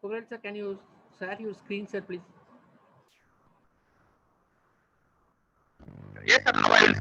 Kumaran sir, can you share your screen, sir, please? Yes, sir. Now I will.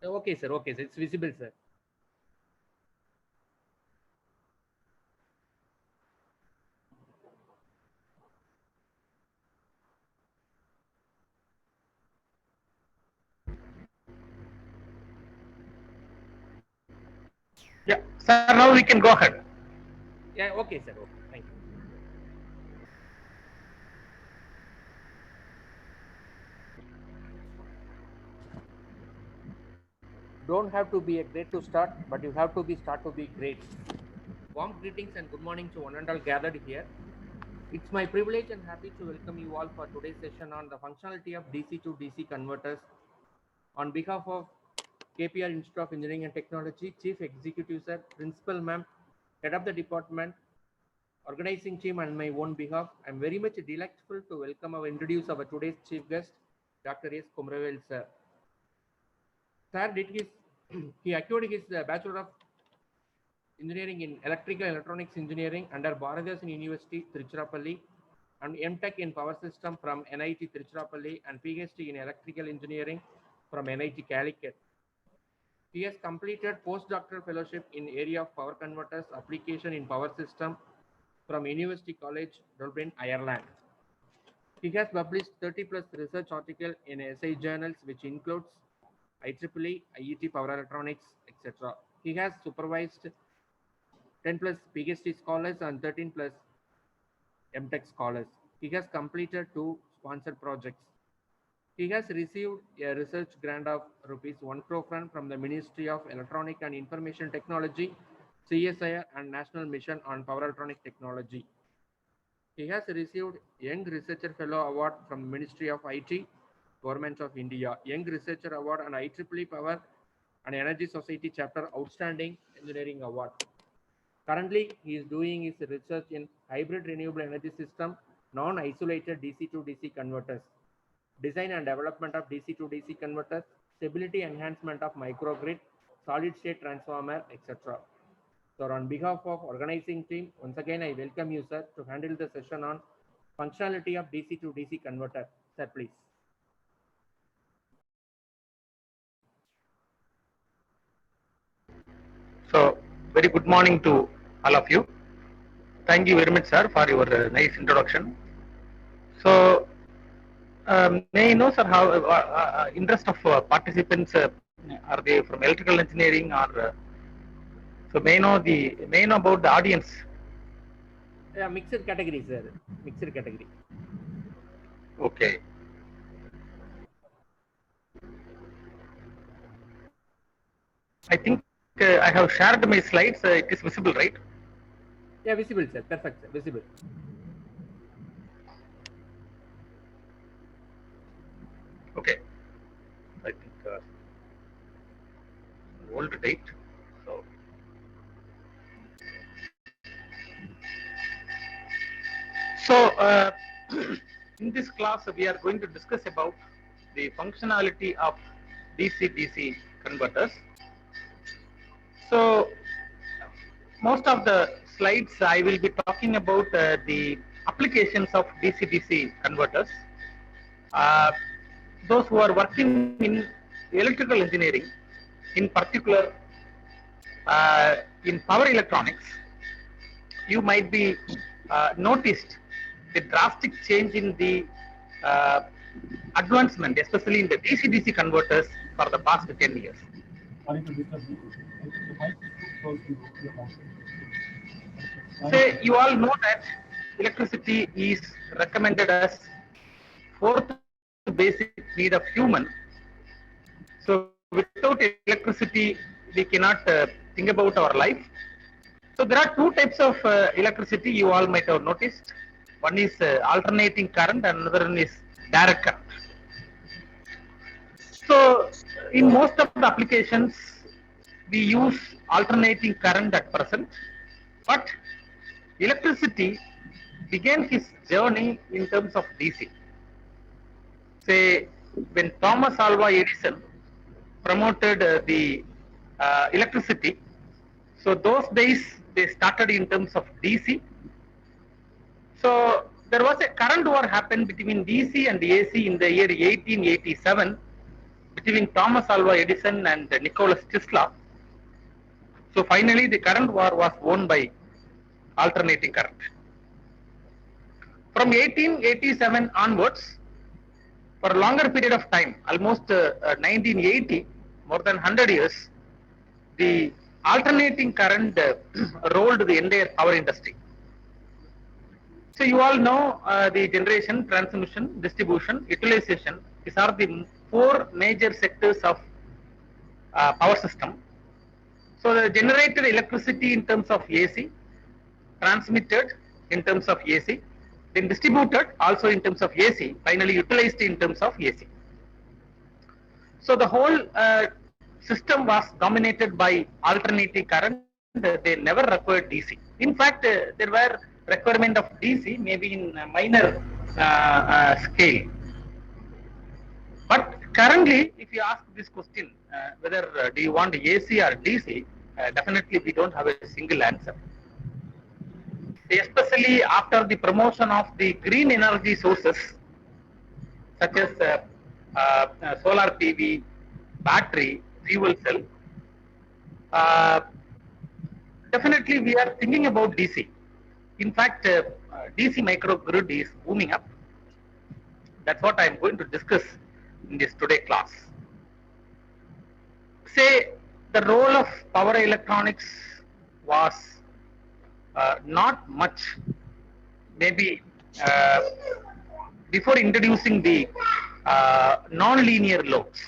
Okay, sir. Okay, sir. It's visible, sir. Yeah, sir. Now we can go ahead. Yeah. Okay, sir. Okay. Thank you. Don't have to be a great to start, but you have to be start to be great. Warm greetings and good morning to one and all gathered here. It's my privilege and happy to welcome you all for today's session on the functionality of DC to DC converters. On behalf of KPR Institute of Engineering and Technology, Chief Executive Sir, Principal Ma'am, Head of the Department, Organizing Team, and my own behalf, I'm very much delightful to welcome or introduce our today's chief guest, Dr. S. Kumravel Sir. Sir did his he acquired his Bachelor of Engineering in Electrical Electronics Engineering under Bharathidasan University, Tiruchirappalli, and MTech in Power System from NIT Tiruchirappalli and PhD in Electrical Engineering from NIT Calicut. He has completed postdoctoral fellowship in area of power converters application in power system from University College Dublin, Ireland. He has published 30 plus research articles in SI journals, which includes IEEE, IET Power Electronics, etc. He has supervised 10 plus PhD scholars and 13 plus MTech scholars. He has completed 2 sponsored projects. He has received a research grant of rupees 1 crore from the Ministry of Electronic and Information Technology, CSIR, and National Mission on Power Electronic Technology. He has received Young Researcher Fellow Award from Ministry of IT, Government of India, Young Researcher Award and IEEE Power and Energy Society Chapter Outstanding Engineering Award. Currently, he is doing his research in hybrid renewable energy system, non-isolated DC to DC converters, design and development of DC to DC converters, stability enhancement of microgrid, solid state transformer, etc. So on behalf of organizing team, once again I welcome you, sir, to handle the session on functionality of DC to DC converter. Sir, please. So, very good morning to all of you. Thank you very much, sir, for your nice introduction. So, may I know, sir, how interest of participants are they from electrical engineering or? So, may I know about the audience? Yeah, mixed category, sir. Mixed category. Okay. I think I have shared my slides. It is visible, right? Yeah, visible, sir. Perfect, sir. Visible. Okay. I think old date. So, so in this class we are going to discuss about the functionality of DC-DC converters. So most of the slides I will be talking about the applications of DC-DC converters. Uh, those who are working in electrical engineering, in particular in power electronics, you might be noticed the drastic change in the uh, advancement, especially in the DC-DC converters for the past 10 years. Sorry to disturb you. The mic is too close to your mouth. Say, you all know that electricity is recommended as fourth basic need of human. So without electricity, we cannot think about our life. So there are two types of electricity you all might have noticed. One is alternating current and another one is direct current. So in most of the applications, we use alternating current at present, but electricity began his journey in terms of DC. Say, when Thomas Alva Edison promoted the electricity, so those days they started in terms of DC. So there was a current war happened between DC and AC in the year 1887 between Thomas Alva Edison and Nikola Tesla. So finally the current war was won by alternating current. From 1887 onwards, for a longer period of time, almost 1980, more than 100 years, the alternating current rolled the entire power industry. So you all know the generation, transmission, distribution, utilization. These are the four major sectors of power system. So the generated electricity in terms of AC, transmitted in terms of AC, then distributed also in terms of AC, finally utilized in terms of AC. So the whole system was dominated by alternating current. They never required DC. In fact, there were requirement of DC maybe in a minor scale. But currently, if you ask this question, whether do you want AC or DC, definitely we don't have a single answer. Especially after the promotion of the green energy sources, such as solar PV, battery, fuel cell, definitely we are thinking about DC. In fact, DC microgrid is booming up. That's what I am going to discuss in this today class. Say the role of power electronics was not much, maybe before introducing the non-linear loads.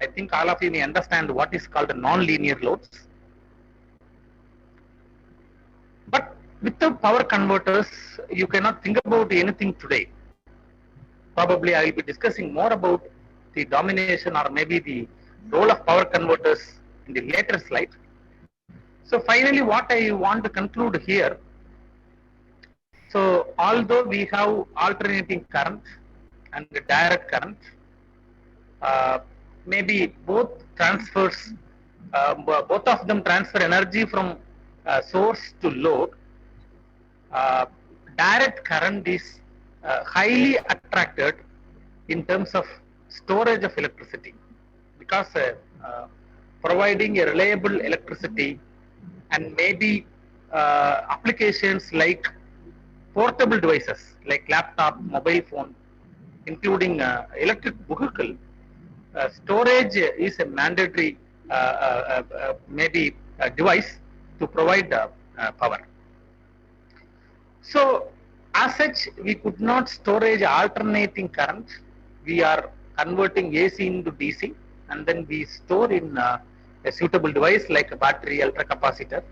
I think all of you may understand what is called non-linear loads. But without power converters, you cannot think about anything today. Probably I will be discussing more about the domination or maybe the role of power converters in the later slide. So finally, what I want to conclude here, so although we have alternating current and direct current, maybe both transfers, both of them transfer energy from source to load. Direct current is highly attracted in terms of storage of electricity, because providing a reliable electricity and maybe applications like portable devices like laptop, mobile phone, including electric vehicle, storage is a mandatory maybe device to provide power. So as such, we could not storage alternating current. We are converting AC into DC, and then we store in a suitable device like a battery, ultra capacitor.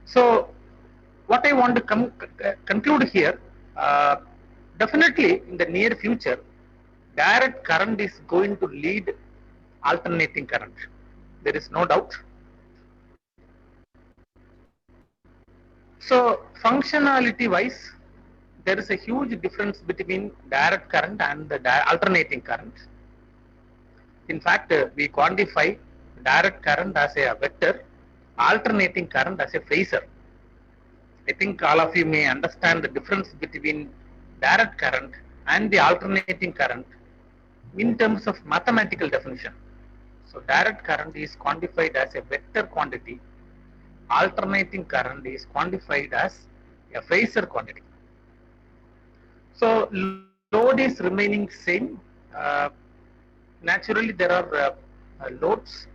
So what I want to conclude here, definitely in the near future, direct current is going to lead alternating current. There is no doubt. So functionality wise, there is a huge difference between direct current and the alternating current. In fact, we quantify direct current as a vector, alternating current as a phasor. I think all of you may understand the difference between direct current and the alternating current in terms of mathematical definition. So direct current is quantified as a vector quantity, alternating current is quantified as a phasor quantity. So load is remaining same. Naturally, there are loads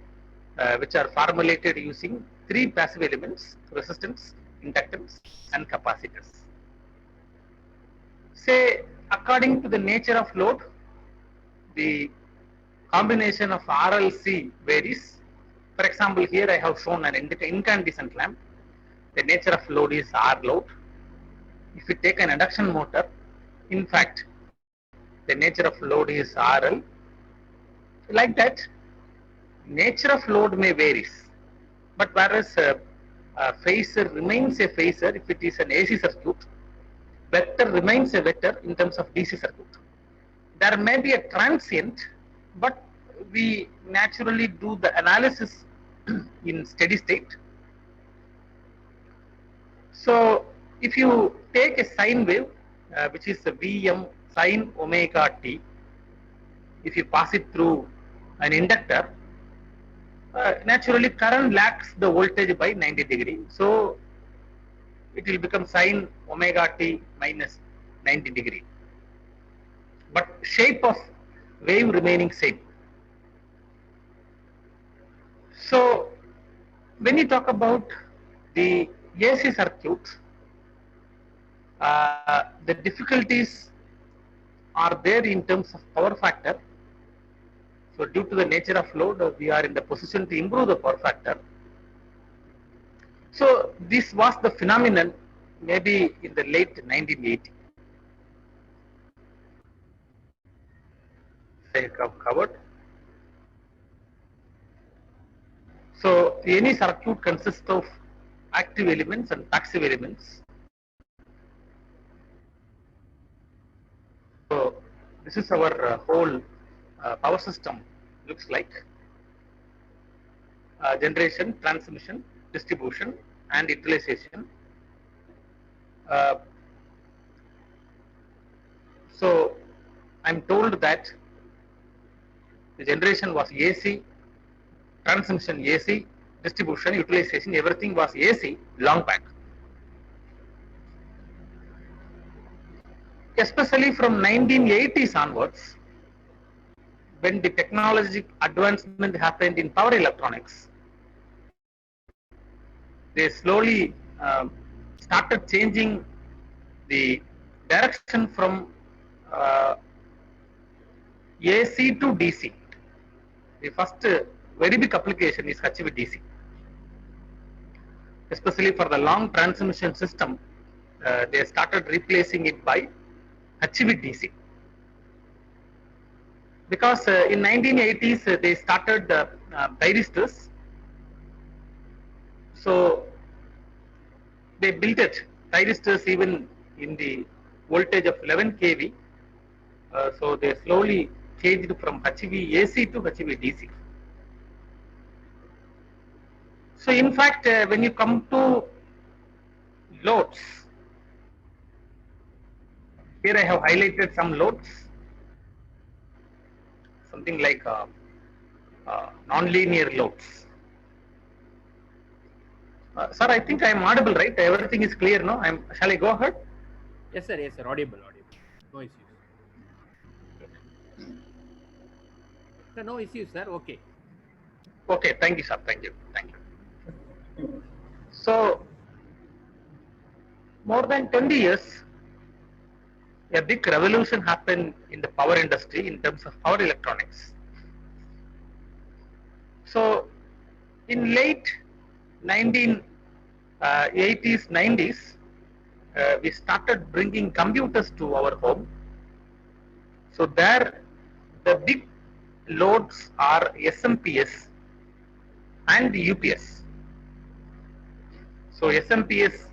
which are formulated using three passive elements: resistance, inductance, and capacitors. Say, according to the nature of load, the combination of RLC varies. For example, here I have shown an incandescent lamp. The nature of load is R load. If you take an induction motor, in fact, the nature of load is RL. Like that, nature of load may varies. But whereas a phasor remains a phasor if it is an AC circuit, vector remains a vector in terms of DC circuit. There may be a transient, but we naturally do the analysis in steady state. So if you take a sine wave, which is a Vm sine omega t, if you pass it through an inductor, naturally current lags the voltage by 90 degree. So it will become sine omega t minus 90 degree. But shape of wave remaining same. So when you talk about the AC circuit, the difficulties are there in terms of power factor. So due to the nature of load, we are in the position to improve the power factor. So this was the phenomenon maybe in the late 1980s. Say covered. So any circuit consists of active elements and passive elements. So this is our whole power system looks like. Generation, transmission, distribution, and utilization. So I'm told that the generation was AC, transmission AC, distribution, utilization, everything was AC long back. Especially from 1980s onwards, when the technological advancement happened in power electronics, they slowly started changing the direction from AC to DC. The first very big application is HVDC. Especially for the long transmission system, they started replacing it by HVDC. Because in 1980s they started thyristors. So they built it, thyristors even in the voltage of 11 kV. So they slowly changed from HVAC to HVDC. So in fact, when you come to loads, here I have highlighted some loads, something like non-linear loads. Sir, I think I am audible, right? Everything is clear, no? Shall I go ahead? Yes, sir. Yes, sir. Audible. No issues. Sir, no issues, sir. Okay. Okay, thank you, sir. Thank you. So, more than 20 years, a big revolution happened in the power industry in terms of power electronics. So, in late 1980s, 90s, we started bringing computers to our home. So, there the big loads are SMPS and UPS. So, SMPS,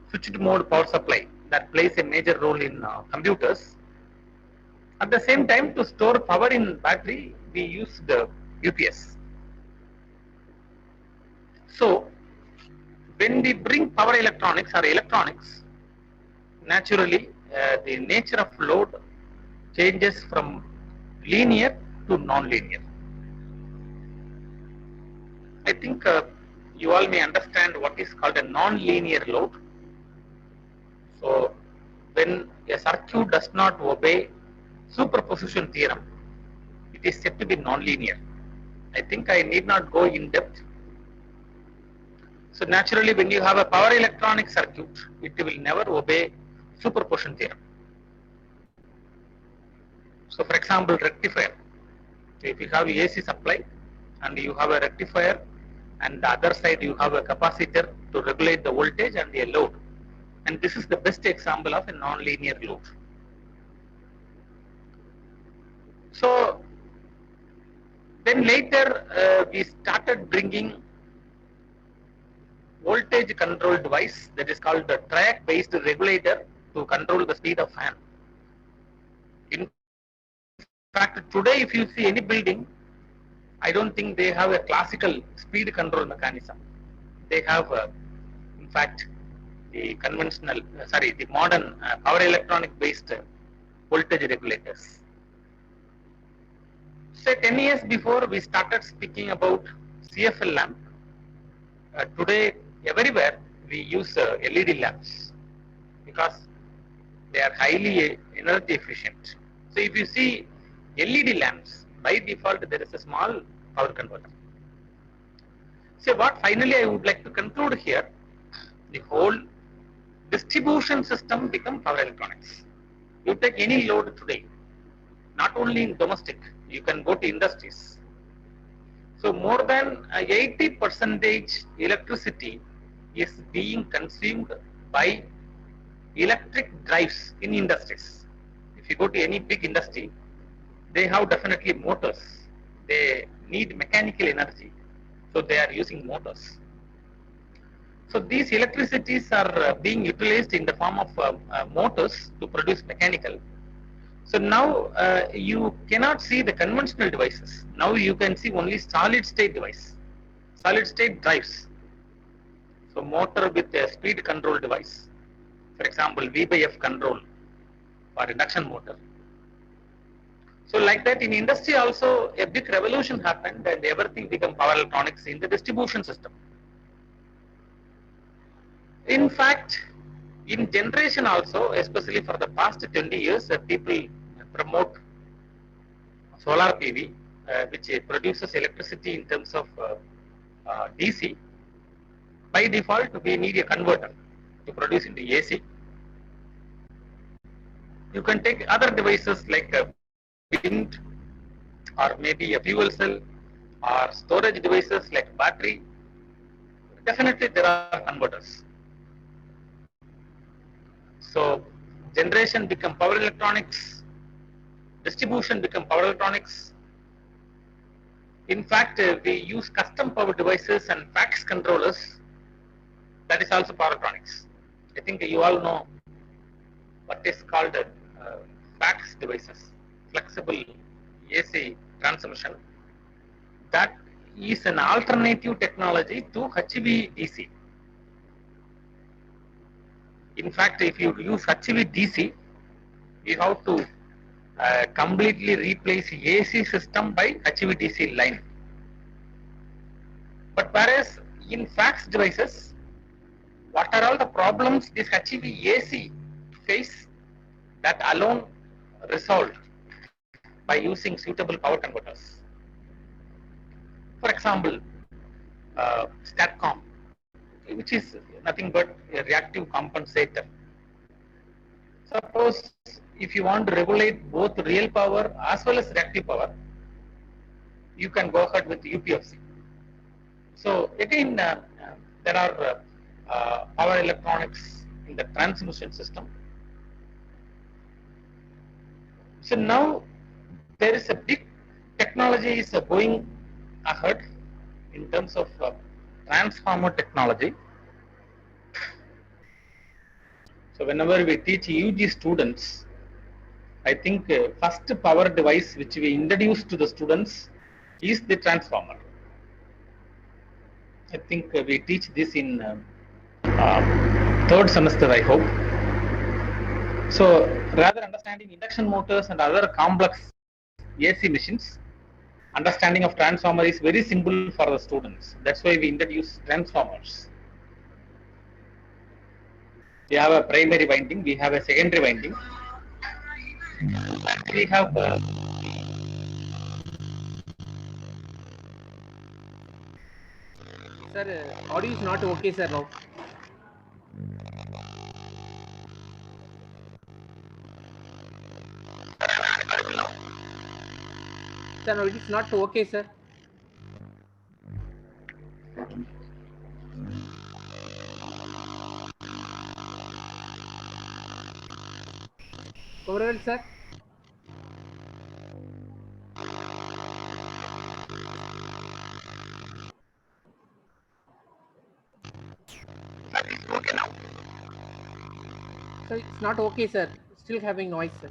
switched mode power supply, that plays a major role in computers. At the same time, to store power in battery, we use the UPS. So, when we bring power electronics or electronics, naturally the nature of load changes from linear to non-linear. I think you all may understand what is called a non-linear load. So, when a circuit does not obey superposition theorem, it is said to be nonlinear. I think I need not go in depth. So naturally, when you have a power electronic circuit, it will never obey superposition theorem. So for example, rectifier. If you have AC supply and you have a rectifier, and the other side you have a capacitor to regulate the voltage and the load, and this is the best example of a non-linear load. So then later we started bringing voltage control device that is called the track based regulator to control the speed of fan. In fact, today if you see any building, I don't think they have a classical speed control mechanism. They have, in fact, the conventional, the modern power electronic based voltage regulators. So 10 years before we started speaking about CFL lamp, today everywhere we use LED lamps because they are highly energy efficient. So if you see LED lamps, by default there is a small power converter. So what finally I would like to conclude here, the whole distribution system becomes power electronics. You take any load today, not only in domestic, you can go to industries. So more than 80% electricity is being consumed by electric drives in industries. If you go to any big industry, they have definitely motors. They need mechanical energy, so they are using motors. So these electricities are being utilized in the form of motors to produce mechanical. So now you cannot see the conventional devices. Now you can see only solid state device, solid state drives. So motor with a speed control device, for example V/F control for induction motor. So like that in industry also a big revolution happened and everything became power electronics in the distribution system. In fact, in generation also, especially for the past 20 years, people promote solar PV, which produces electricity in terms of DC. By default, we need a converter to produce into AC. You can take other devices like wind or maybe a fuel cell or storage devices like battery. Definitely there are converters. So generation become power electronics, distribution become power electronics. In fact, we use custom power devices and fax controllers. That is also power electronics. I think you all know what is called fax devices, flexible AC transmission. That is an alternative technology to HVDC. In fact, if you use HVDC, you have to completely replace AC system by HVDC line. But whereas in fax devices, what are all the problems this HVAC face, that alone resolved by using suitable power converters. For example, STATCOM, which is nothing but a reactive compensator. Suppose if you want to regulate both real power as well as reactive power, you can go ahead with UPFC. So again, there are power electronics in the transmission system. So now there is a big technology is going ahead in terms of transformer technology. So whenever we teach UG students, I think first power device which we introduce to the students is the transformer. I think we teach this in third semester, I hope. So rather understanding induction motors and other complex AC machines, understanding of transformer is very simple for the students. That's why we introduce transformers. We have a primary winding, we have a secondary winding. We have Sir, audio is not okay, sir, now. Sir, no, it is not okay, sir. Overall, sir. Sir, it's not okay, sir. Still having noise, sir.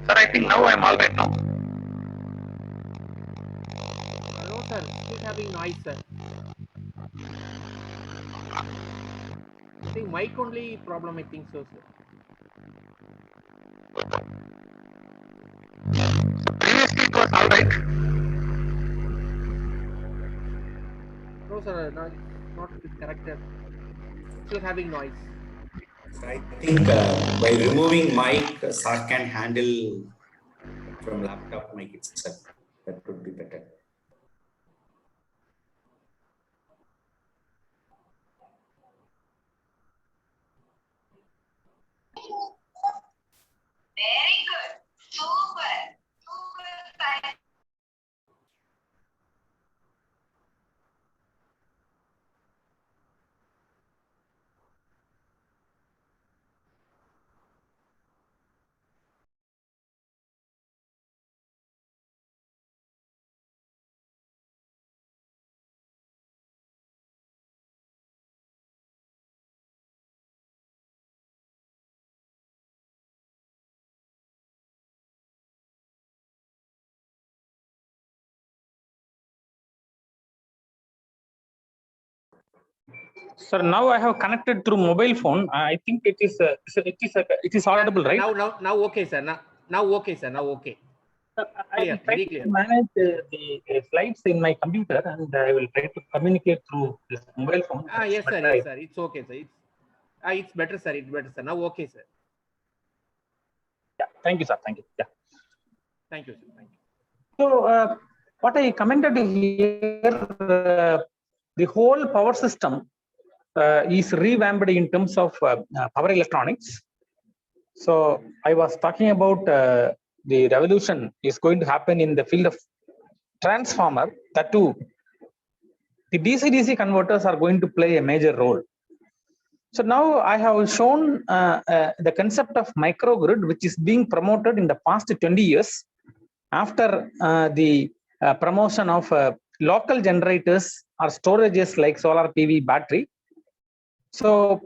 sir, I think now I am all right now. No, sir. Still having noise, sir. I think mic only problem, I think so, sir. Previously it was all right. No, sir. No, it's not corrected. Still having noise. I think by removing mic, SAR can handle from laptop mic itself. That would be better. Very good. Super. Super. Sir, now I have connected through mobile phone. I think it is audible, right? Now okay, sir. Now okay, sir. Now okay. I Clear, will try very to clear. manage the slides in my computer, and I will try to communicate through this mobile phone. Yes, sir. Yes, sir. It's okay, sir. It's better, sir. It's better, sir. Now okay, sir. Yeah, thank you, sir. Thank you. Yeah. Thank you, sir. Thank you. So, what I commented here, the whole power system is revamped in terms of power electronics. So, I was talking about the revolution is going to happen in the field of transformer. That too, the DC-DC converters are going to play a major role. So now I have shown the concept of microgrid, which is being promoted in the past 20 years after the promotion of local generators or storages like solar PV battery. So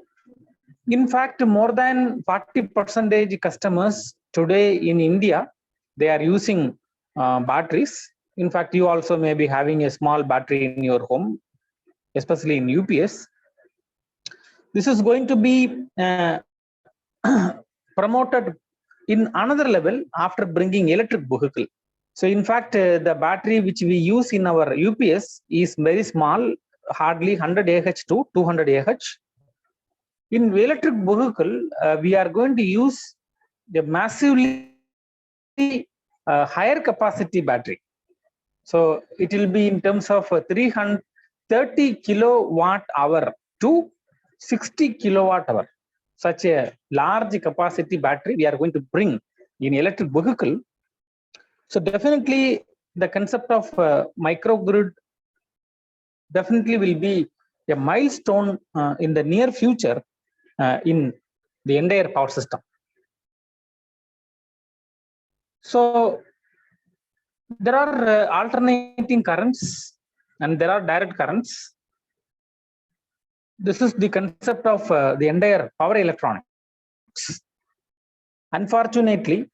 in fact, more than 40% customers today in India, they are using batteries. In fact, you also may be having a small battery in your home, especially in UPS. This is going to be promoted in another level after bringing electric vehicle. So in fact, the battery which we use in our UPS is very small, hardly 100 Ah to 200 Ah. In electric vehicle, we are going to use a massively higher capacity battery. So it will be in terms of 330 kilowatt hour to 60 kilowatt hour. Such a large capacity battery we are going to bring in electric vehicle. So definitely the concept of microgrid definitely will be a milestone in the near future in the entire power system. So there are alternating currents and there are direct currents. This is the concept of the entire power electronics. Unfortunately,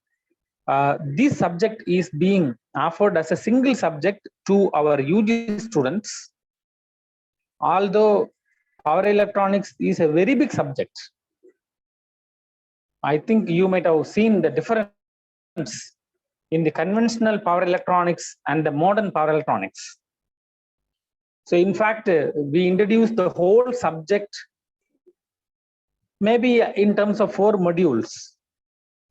this subject is being offered as a single subject to our UG students. Although power electronics is a very big subject, I think you might have seen the difference in the conventional power electronics and the modern power electronics. So in fact, we introduced the whole subject maybe in terms of 4 modules.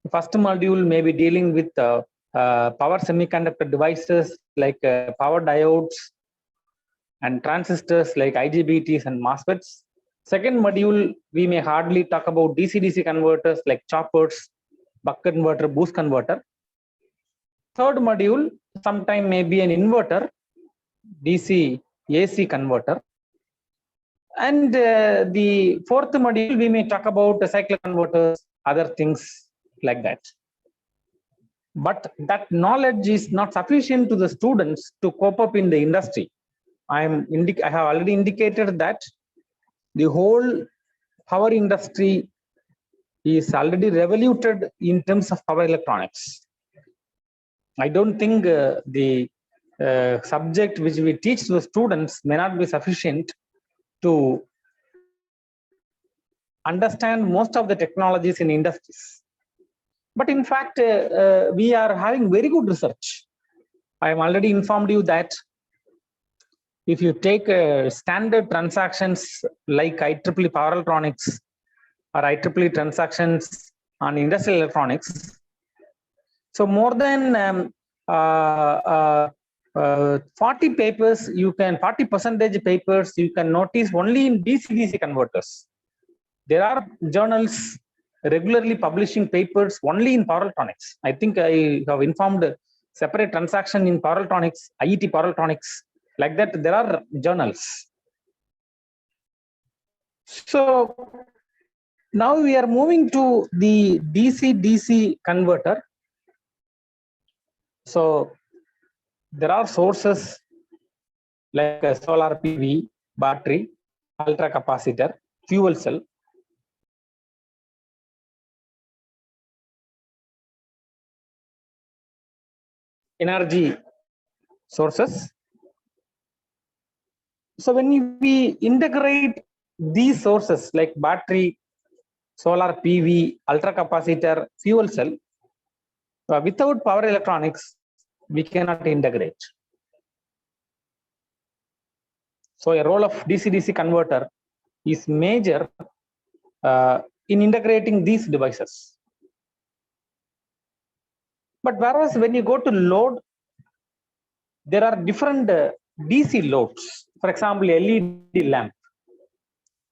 The first module may be dealing with power semiconductor devices like power diodes and transistors like IGBTs and MOSFETs. Second module, we may hardly talk about DC-DC converters like choppers, buck converter, boost converter. Third module, sometime may be an inverter, DC AC converter. And the fourth module, we may talk about the cyclic converters, other things like that. But that knowledge is not sufficient to the students to cope up in the industry. I have already indicated that the whole power industry is already revoluted in terms of power electronics. I don't think the subject which we teach to the students may not be sufficient to understand most of the technologies in industries. But in fact, we are having very good research. I have already informed you that if you take standard transactions like IEEE power electronics or IEEE transactions on industrial electronics, so more than 40 papers, 40% papers you can notice only in DC-DC converters. There are journals regularly publishing papers only in power electronics. I think I have informed separate transaction in power electronics, IET power electronics, like that there are journals. So now we are moving to the DC-DC converter. So there are sources like a solar PV, battery, ultra capacitor, fuel cell. Energy sources. So when we integrate these sources like battery, solar PV, ultra capacitor, fuel cell, without power electronics, we cannot integrate. So a role of DC-DC converter is major in integrating these devices. But whereas when you go to load, there are different DC loads. For example, LED lamp.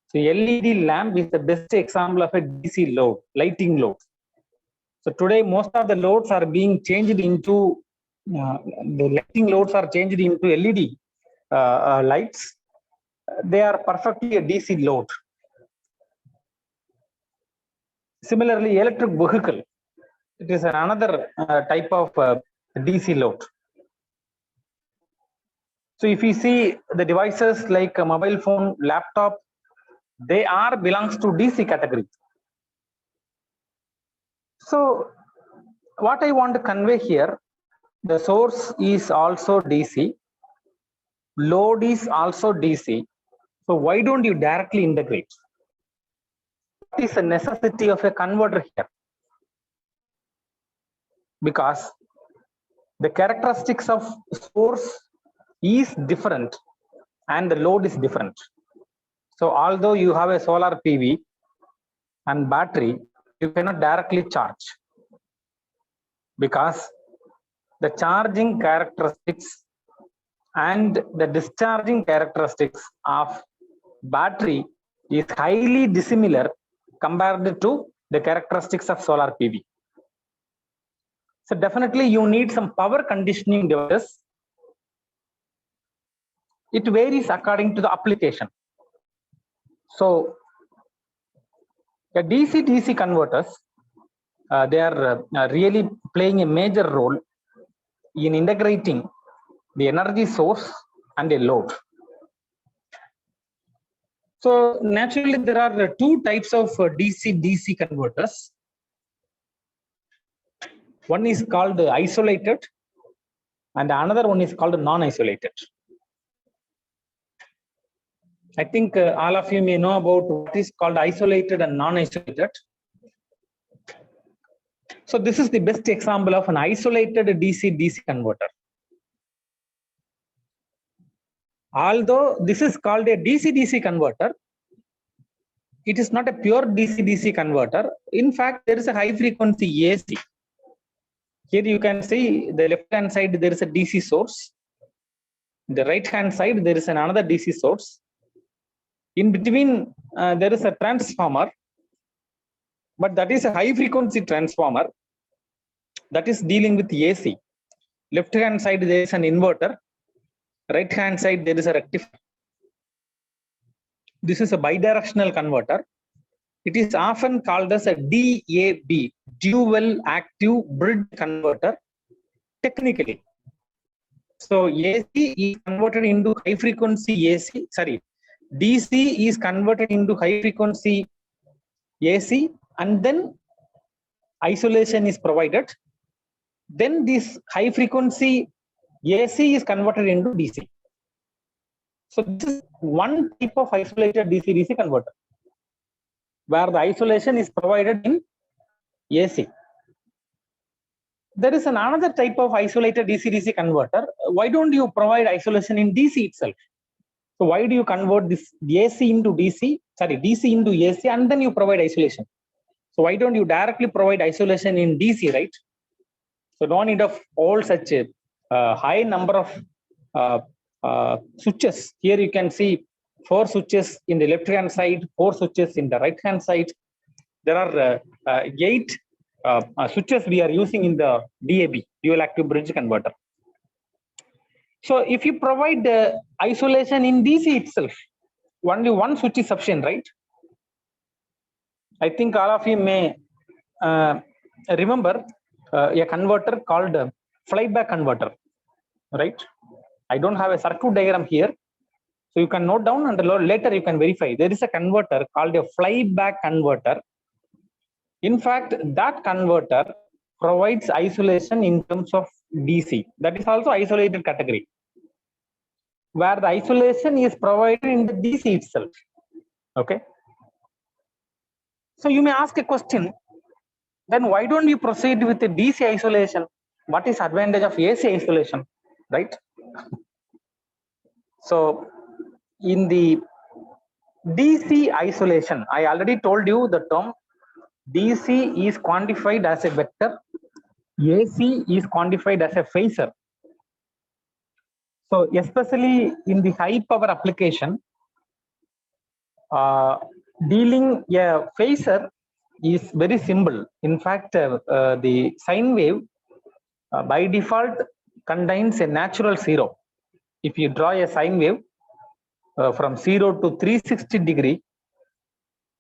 So LED lamp is the best example of a DC load, lighting load. So today, most of the loads are being changed into, the lighting loads are changed into LED lights. They are perfectly a DC load. Similarly, electric vehicle, it is another type of DC load. So if you see the devices like a mobile phone, laptop, they are belongs to DC category. So what I want to convey here, the source is also DC, load is also DC. So why don't you directly integrate? What is the necessity of a converter here? Because the characteristics of source is different and the load is different. So although you have a solar PV and battery, you cannot directly charge because the charging characteristics and the discharging characteristics of battery is highly dissimilar compared to the characteristics of solar PV. So definitely you need some power conditioning devices. It varies according to the application. So the DC-DC converters, they are really playing a major role in integrating the energy source and a load. So naturally there are two types of DC-DC converters. One is called isolated and another one is called non-isolated. I think all of you may know about what is called isolated and non-isolated. So this is the best example of an isolated DC-DC converter. Although this is called a DC-DC converter, it is not a pure DC-DC converter. In fact, there is a high frequency AC. Here you can see the left hand side there is a DC source. The right hand side there is another DC source. In between there is a transformer, but that is a high frequency transformer that is dealing with AC. Left hand side there is an inverter, right hand side there is a rectifier. This is a bidirectional converter. It is often called as a DAB, dual active bridge converter technically. So AC is converted into high frequency AC, sorry, DC is converted into high frequency AC and then isolation is provided. Then this high frequency AC is converted into DC. So this is one type of isolated DC-DC converter where the isolation is provided in AC. There is another type of isolated DC-DC converter. Why don't you provide isolation in DC itself? So why do you convert this AC into DC, sorry, DC into AC and then you provide isolation? So why don't you directly provide isolation in DC, right? So no need of all such a high number of switches. Here you can see 4 switches in the left hand side, 4 switches in the right hand side. There are 8 switches we are using in the DAB, dual active bridge converter. So if you provide the isolation in DC itself, only one switch is sufficient, right? I think all of you may remember a converter called flyback converter, right? I don't have a circuit diagram here, so you can note down and later you can verify. There is a converter called a flyback converter. In fact, that converter provides isolation in terms of DC. That is also isolated category, where the isolation is provided in the DC itself. Okay. So you may ask a question, then why don't you proceed with the DC isolation? What is advantage of AC isolation, right? So in the DC isolation, I already told you the term DC is quantified as a vector, AC is quantified as a phasor. So especially in the high power application, dealing a phasor is very simple. In fact, the sine wave by default contains a natural zero. If you draw a sine wave from 0 to 360 degree,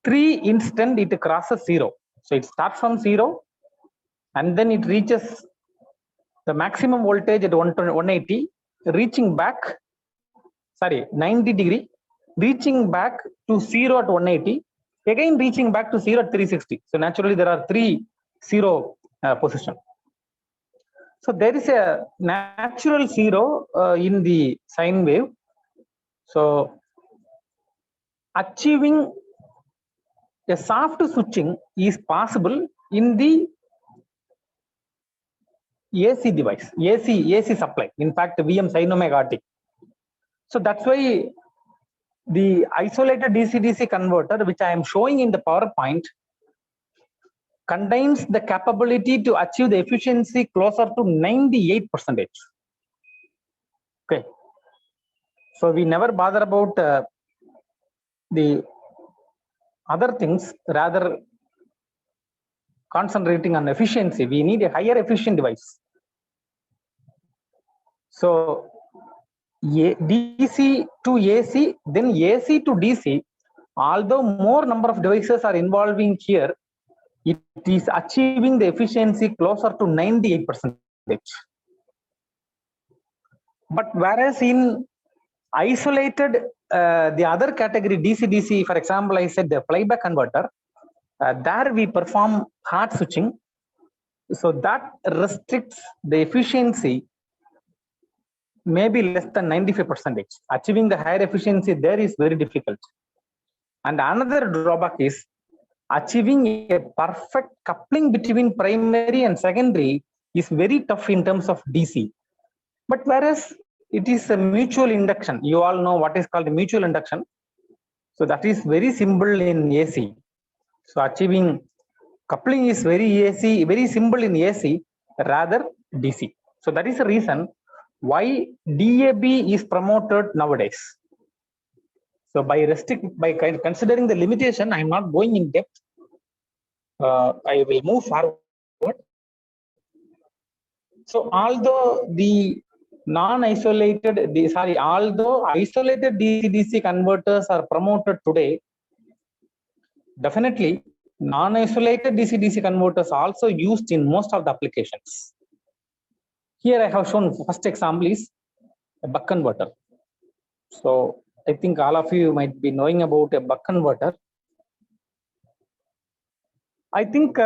3 instant it crosses 0. So it starts from 0 and then it reaches the maximum voltage at 180, reaching back sorry, 90 degree, reaching back to 0 at 180, again reaching back to 0 at 360. So naturally there are 3 0 position. So there is a natural 0 in the sine wave. So achieving a soft switching is possible in the AC device, AC supply. In fact, VM sin omega t. So that's why the isolated DC-DC converter, which I am showing in the PowerPoint, contains the capability to achieve the efficiency closer to 98%. Okay. So we never bother about the other things, rather concentrating on efficiency. We need a higher efficient device. So DC to AC, then AC to DC, although more number of devices are involving here, it is achieving the efficiency closer to 98%. But whereas in isolated, the other category DC-DC, for example, I said the flyback converter, there we perform hard switching. So that restricts the efficiency maybe less than 95%. Achieving the higher efficiency there is very difficult. And another drawback is achieving a perfect coupling between primary and secondary is very tough in terms of DC. But whereas it is a mutual induction, you all know what is called mutual induction. So that is very simple in AC. So achieving coupling is very simple in AC rather DC. So that is the reason why DAB is promoted nowadays. So by considering the limitation, I am not going in depth. I will move forward. So although the isolated DC-DC converters are promoted today, definitely non-isolated DC-DC converters are also used in most of the applications. Here I have shown first example is a buck converter. So I think all of you might be knowing about a buck converter. I think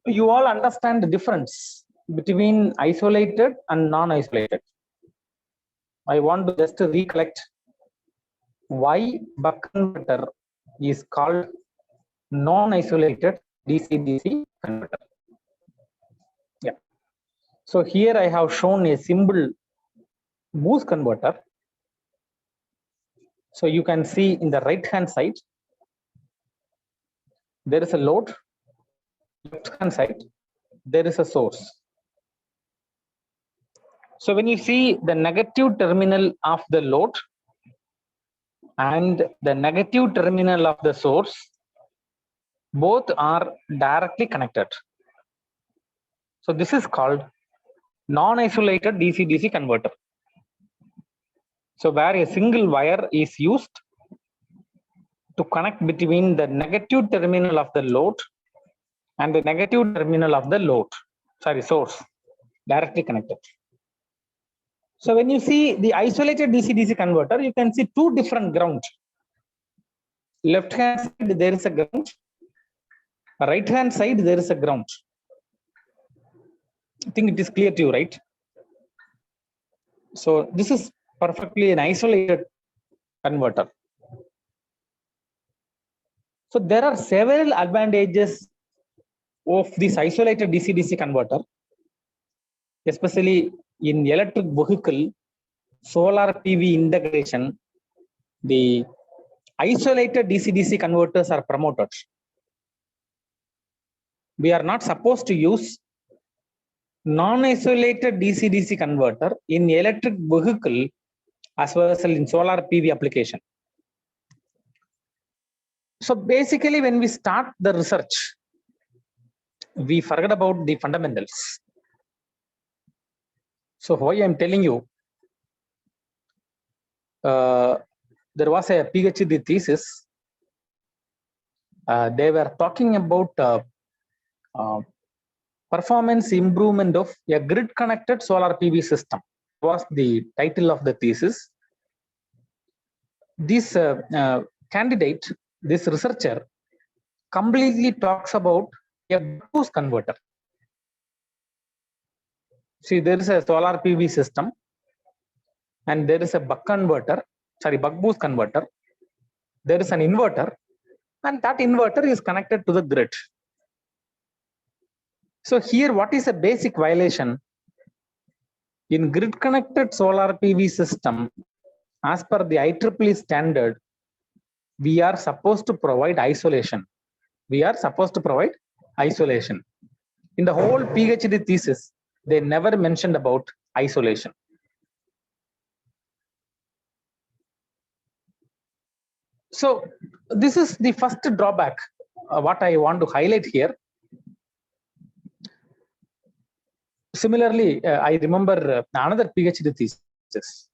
you all understand the difference between isolated and non-isolated. I want to just recollect why buck converter is called non-isolated DC-DC converter. Yeah. So here I have shown a simple boost converter. So you can see in the right hand side, there is a load. Left hand side, there is a source. So when you see the negative terminal of the load and the negative terminal of the source, both are directly connected. So this is called non-isolated DC-DC converter. So where a single wire is used to connect between the negative terminal of the load and the negative terminal of the source, directly connected. So when you see the isolated DC-DC converter, you can see two different grounds. Left hand side there is a ground, right hand side there is a ground. I think it is clear to you, right? So this is perfectly an isolated converter. So there are several advantages of this isolated DC-DC converter, especially in electric vehicle, solar PV integration. The isolated DC-DC converters are promoted. We are not supposed to use non-isolated DC-DC converter in electric vehicle as well as in solar PV application. So basically when we start the research, we forget about the fundamentals. So why I am telling you, there was a PhD thesis. They were talking about performance improvement of a grid connected solar PV system was the title of the thesis. this candidate, this researcher, completely talks about a boost converter. See, there is a solar PV system, and there is a buck boost converter. There is an inverter, and that inverter is connected to the grid. So here, what is a basic violation? In grid connected solar PV system, as per the IEEE standard, we are supposed to provide isolation. We are supposed to provide isolation. In the whole PhD thesis, they never mentioned about isolation. So this is the first drawback, what I want to highlight here. Similarly, I remember another PhD thesis.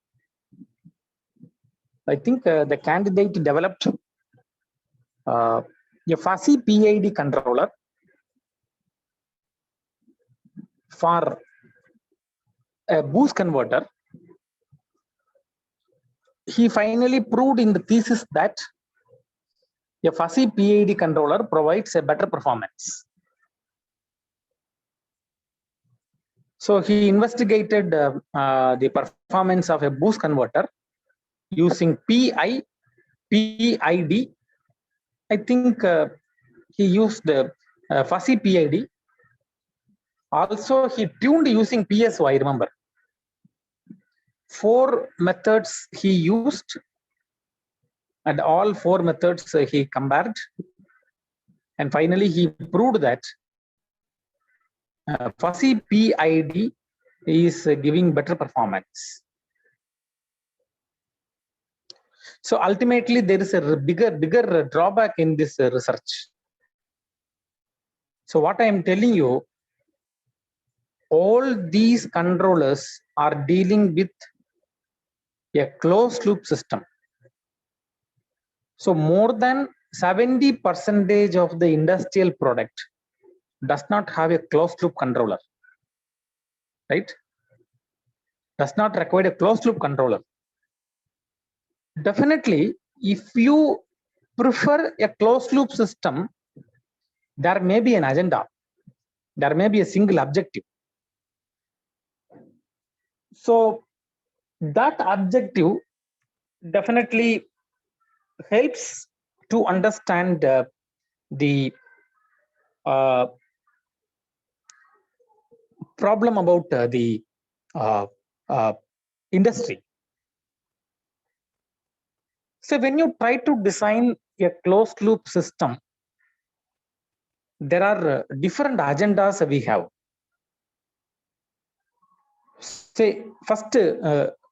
I think the candidate developed a fuzzy PID controller for a boost converter. He finally proved in the thesis that a fuzzy PID controller provides a better performance. So he investigated the performance of a boost converter using PID. I think he used fuzzy PID. Also, he tuned using PSO, I remember. 4 methods he used, and all 4 methods he compared. And finally, he proved that fuzzy PID is giving better performance. So ultimately, there is a bigger drawback in this research. So what I am telling you, all these controllers are dealing with a closed loop system. So more than 70% of the industrial product does not have a closed loop controller, right? Does not require a closed loop controller. Definitely, if you prefer a closed loop system, there may be an agenda. There may be a single objective. So that objective definitely helps to understand the problem about the industry. So when you try to design a closed loop system, there are different agendas we have. Say first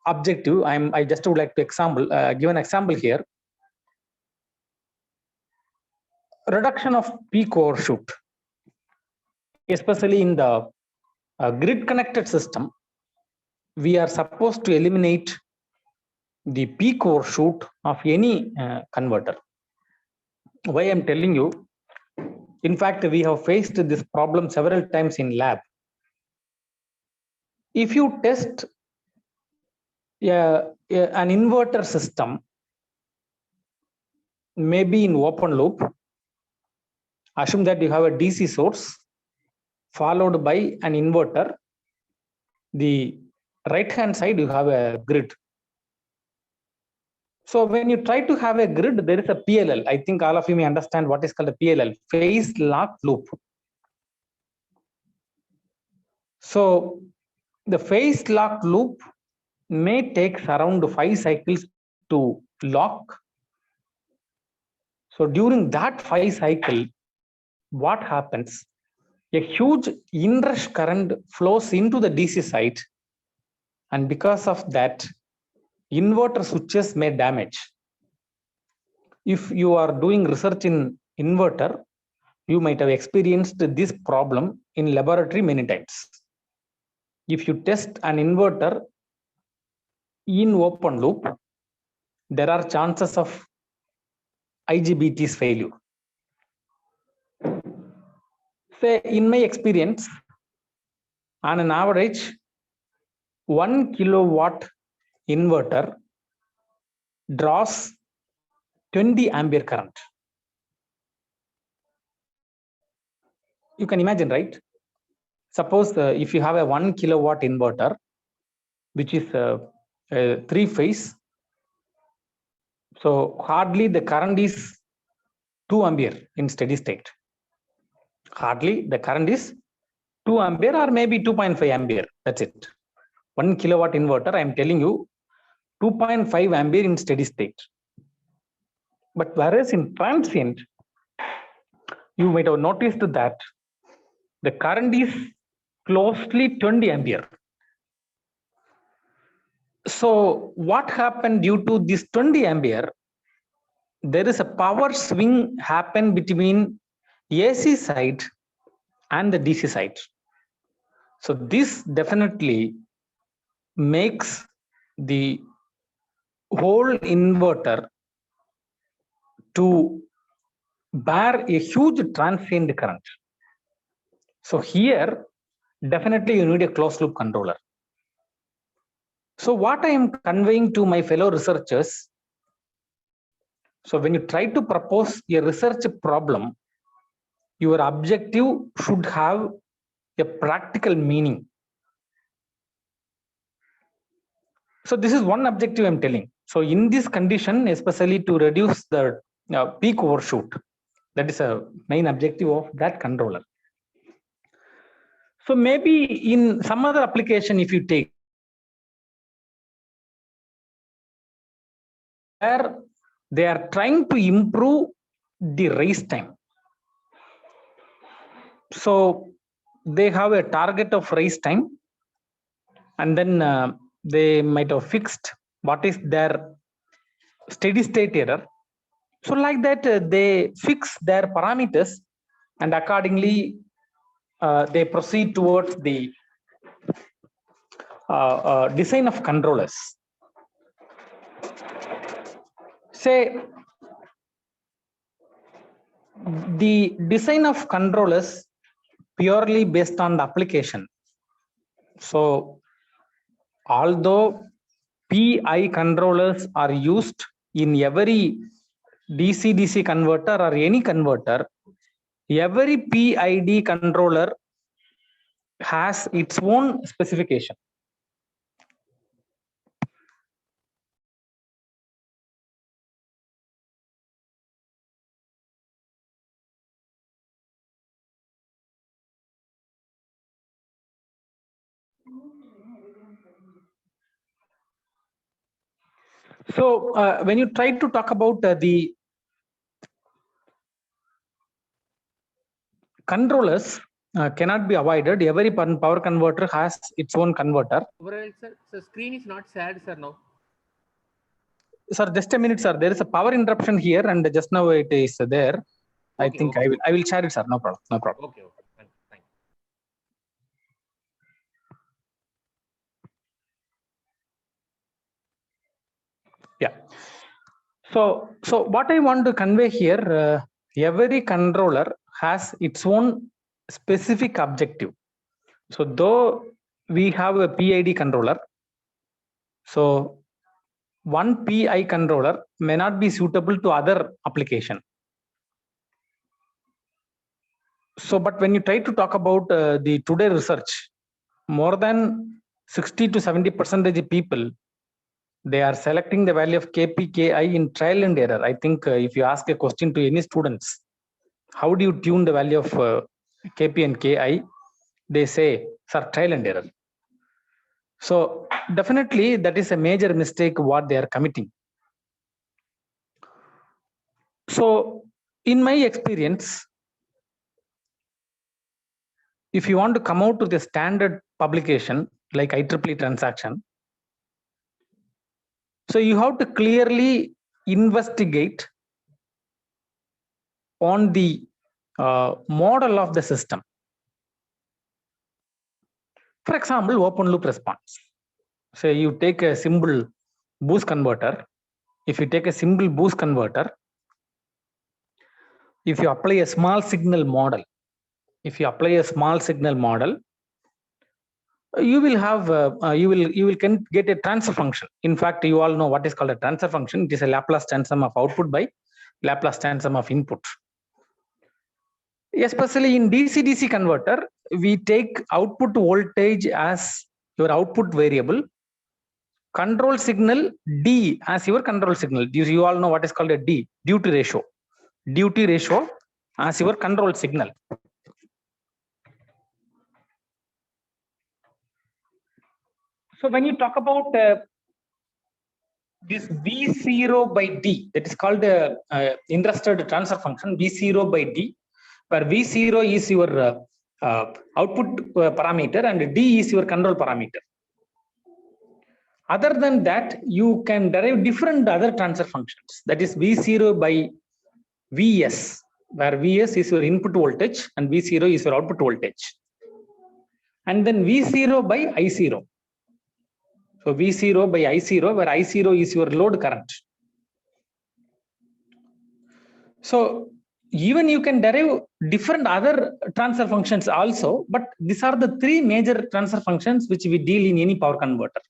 objective, I just would like to give an example here. Reduction of peak overshoot, especially in the grid connected system. We are supposed to eliminate the peak overshoot of any converter. Why I'm telling you, in fact, we have faced this problem several times in lab. If you test an inverter system, maybe in open loop, assume that you have a DC source followed by an inverter. The right hand side, you have a grid. So when you try to have a grid, there is a PLL. I think all of you may understand what is called a PLL, phase lock loop. So the phase lock loop may take around 5 cycles to lock. So during that 5 cycle, what happens? A huge inrush current flows into the DC side, and because of that, inverter switches may damage. If you are doing research in inverter, you might have experienced this problem in laboratory many times. If you test an inverter in open loop, there are chances of IGBT's failure. Say, in my experience, on an average, 1 kilowatt inverter draws 20 ampere current. You can imagine, right? Suppose if you have a 1 kilowatt inverter, which is a 3-phase, so hardly the current is 2 ampere in steady state. Hardly the current is 2 ampere or maybe 2.5 ampere. That's it. 1 kilowatt inverter, I am telling you, 2.5 ampere in steady state. But whereas in transient, you might have noticed that the current is closely 20 ampere. So what happened due to this 20 ampere? There is a power swing happen between AC side and the DC side. So this definitely makes the whole inverter to bear a huge transient current. So here, definitely you need a closed loop controller. So what I am conveying to my fellow researchers, so when you try to propose a research problem, your objective should have a practical meaning. So this is one objective I'm telling. So in this condition, especially to reduce the peak overshoot, that is a main objective of that controller. So maybe in some other application, if you take where they are trying to improve the race time. So they have a target of race time, and then they might have fixed what is their steady state error. So like that, they fix their parameters, and accordingly, they proceed towards the design of controllers. Say the design of controllers purely based on the application. So although PI controllers are used in every DC-DC converter or any converter, every PID controller has its own specification. So when you try to talk about the controllers cannot be avoided. Every power converter has its own converter. Overall, sir, the screen is not shared, sir, now. Sir, just a minute, sir. There is a power interruption here, and just now it is there. Okay, I think okay. I will share it, sir. No problem. No problem. Okay, okay. Thank you. Thank you. Yeah. So what I want to convey here, every controller has its own specific objective. So though we have a PID controller, so one PI controller may not be suitable to other application. So, but when you try to talk about the today research, more than 60 to 70% people, they are selecting the value of Kp, Ki in trial and error. I think if you ask a question to any students, how do you tune the value of Kp and Ki? They say, sir, trial and error. So definitely that is a major mistake what they are committing. So in my experience, if you want to come out to the standard publication like IEEE transaction, so you have to clearly investigate on the model of the system. For example, open loop response. Say you take a simple boost converter. If you take a simple boost converter, if you apply a small signal model, you will have you can get a transfer function. In fact, you all know what is called a transfer function. It is a Laplace transform of output by Laplace transform of input. Especially in DC-DC converter, we take output voltage as your output variable, control signal D as your control signal. You all know what is called a D, duty ratio. Duty ratio as your control signal. So when you talk about this V0 by D, that is called the interested transfer function, V0 by D, where V0 is your output parameter and D is your control parameter. Other than that, you can derive different other transfer functions. That is V0 by Vs, where Vs is your input voltage and V0 is your output voltage. And then V0 by I0. So V0 by I0, where I0 is your load current. So even you can derive different other transfer functions also, but these are the three major transfer functions which we deal in any power converter.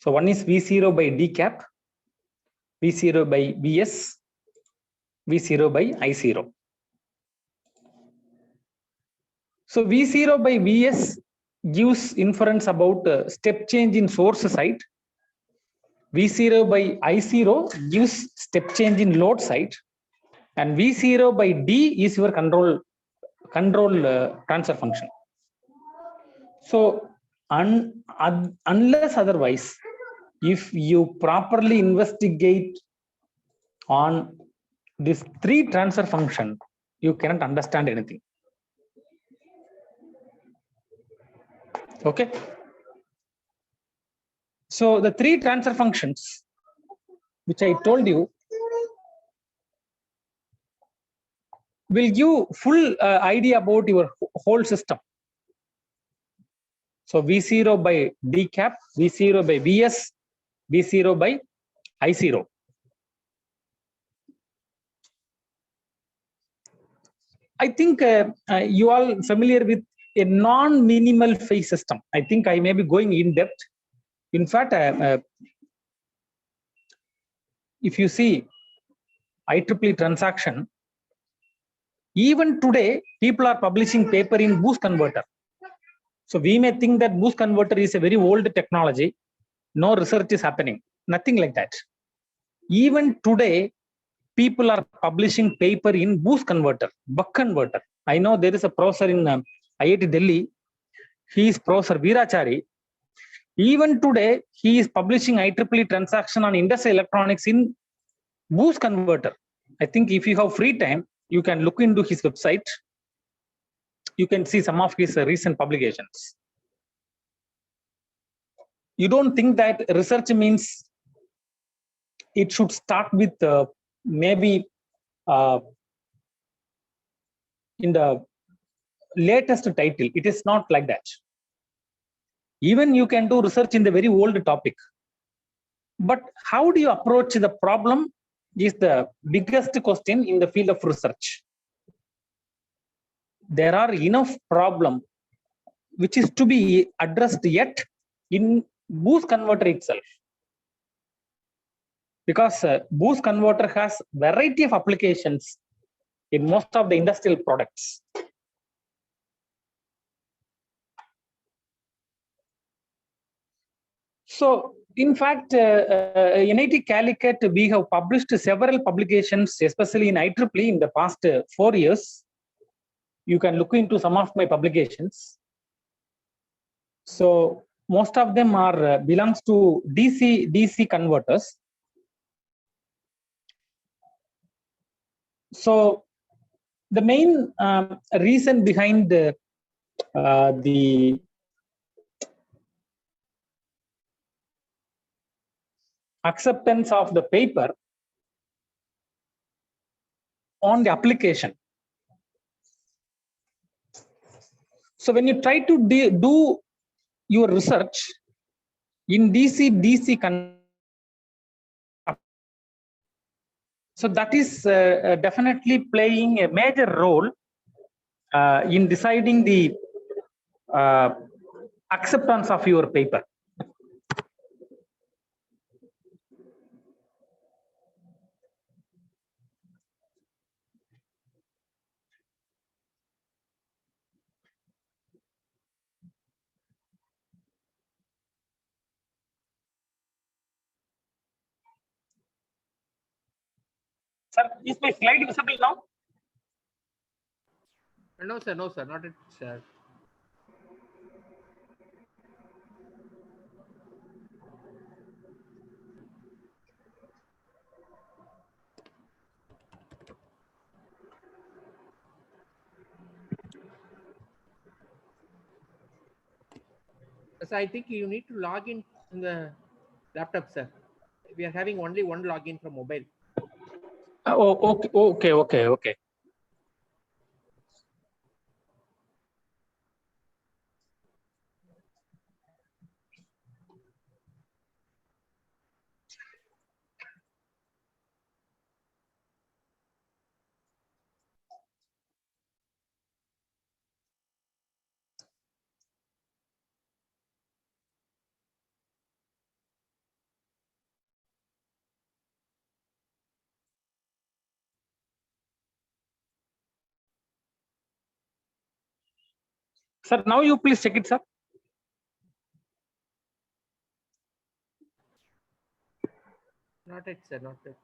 So one is V0 by D cap, V0 by Vs, V0 by I0. So V0 by Vs gives inference about step change in source side. V0 by I0 gives step change in load side. And V0 by D is your control transfer function. So unless otherwise, if you properly investigate on these three transfer function, you cannot understand anything. Okay. So the three transfer functions, which I told you, will give full idea about your whole system. So V0 by D cap, V0 by Vs, V0 by I0. I think you all familiar with a non-minimal phase system. I think I may be going in depth. In fact, if you see IEEE transaction, even today, people are publishing paper in boost converter. So we may think that boost converter is a very old technology. No research is happening. Nothing like that. Even today, people are publishing paper in boost converter, buck converter. I know there is a professor in IIT Delhi. He is Professor Veerachari. Even today, he is publishing IEEE transaction on industrial electronics in boost converter. I think if you have free time, you can look into his website. You can see some of his recent publications. You don't think that research means it should start with maybe in the latest title. It is not like that. Even you can do research in the very old topic. But how do you approach the problem is the biggest question in the field of research. There are enough problems which is to be addressed yet in boost converter itself. Because boost converter has variety of applications in most of the industrial products. So, in fact, NIT Calicut, we have published several publications, especially in IEEE in the past 4 years. You can look into some of my publications. So, most of them are belongs to DC converters. So, the main reason behind the acceptance of the paper on the application. So when you try to do your research in DC so that is definitely playing a major role in deciding the acceptance of your paper. Sir, is my slide visible now? No, sir, not it, sir. So I think you need to log in the laptop, sir. We are having only one login from mobile. Oh, okay. Sir, now you please check it, sir. Not it, sir, not it.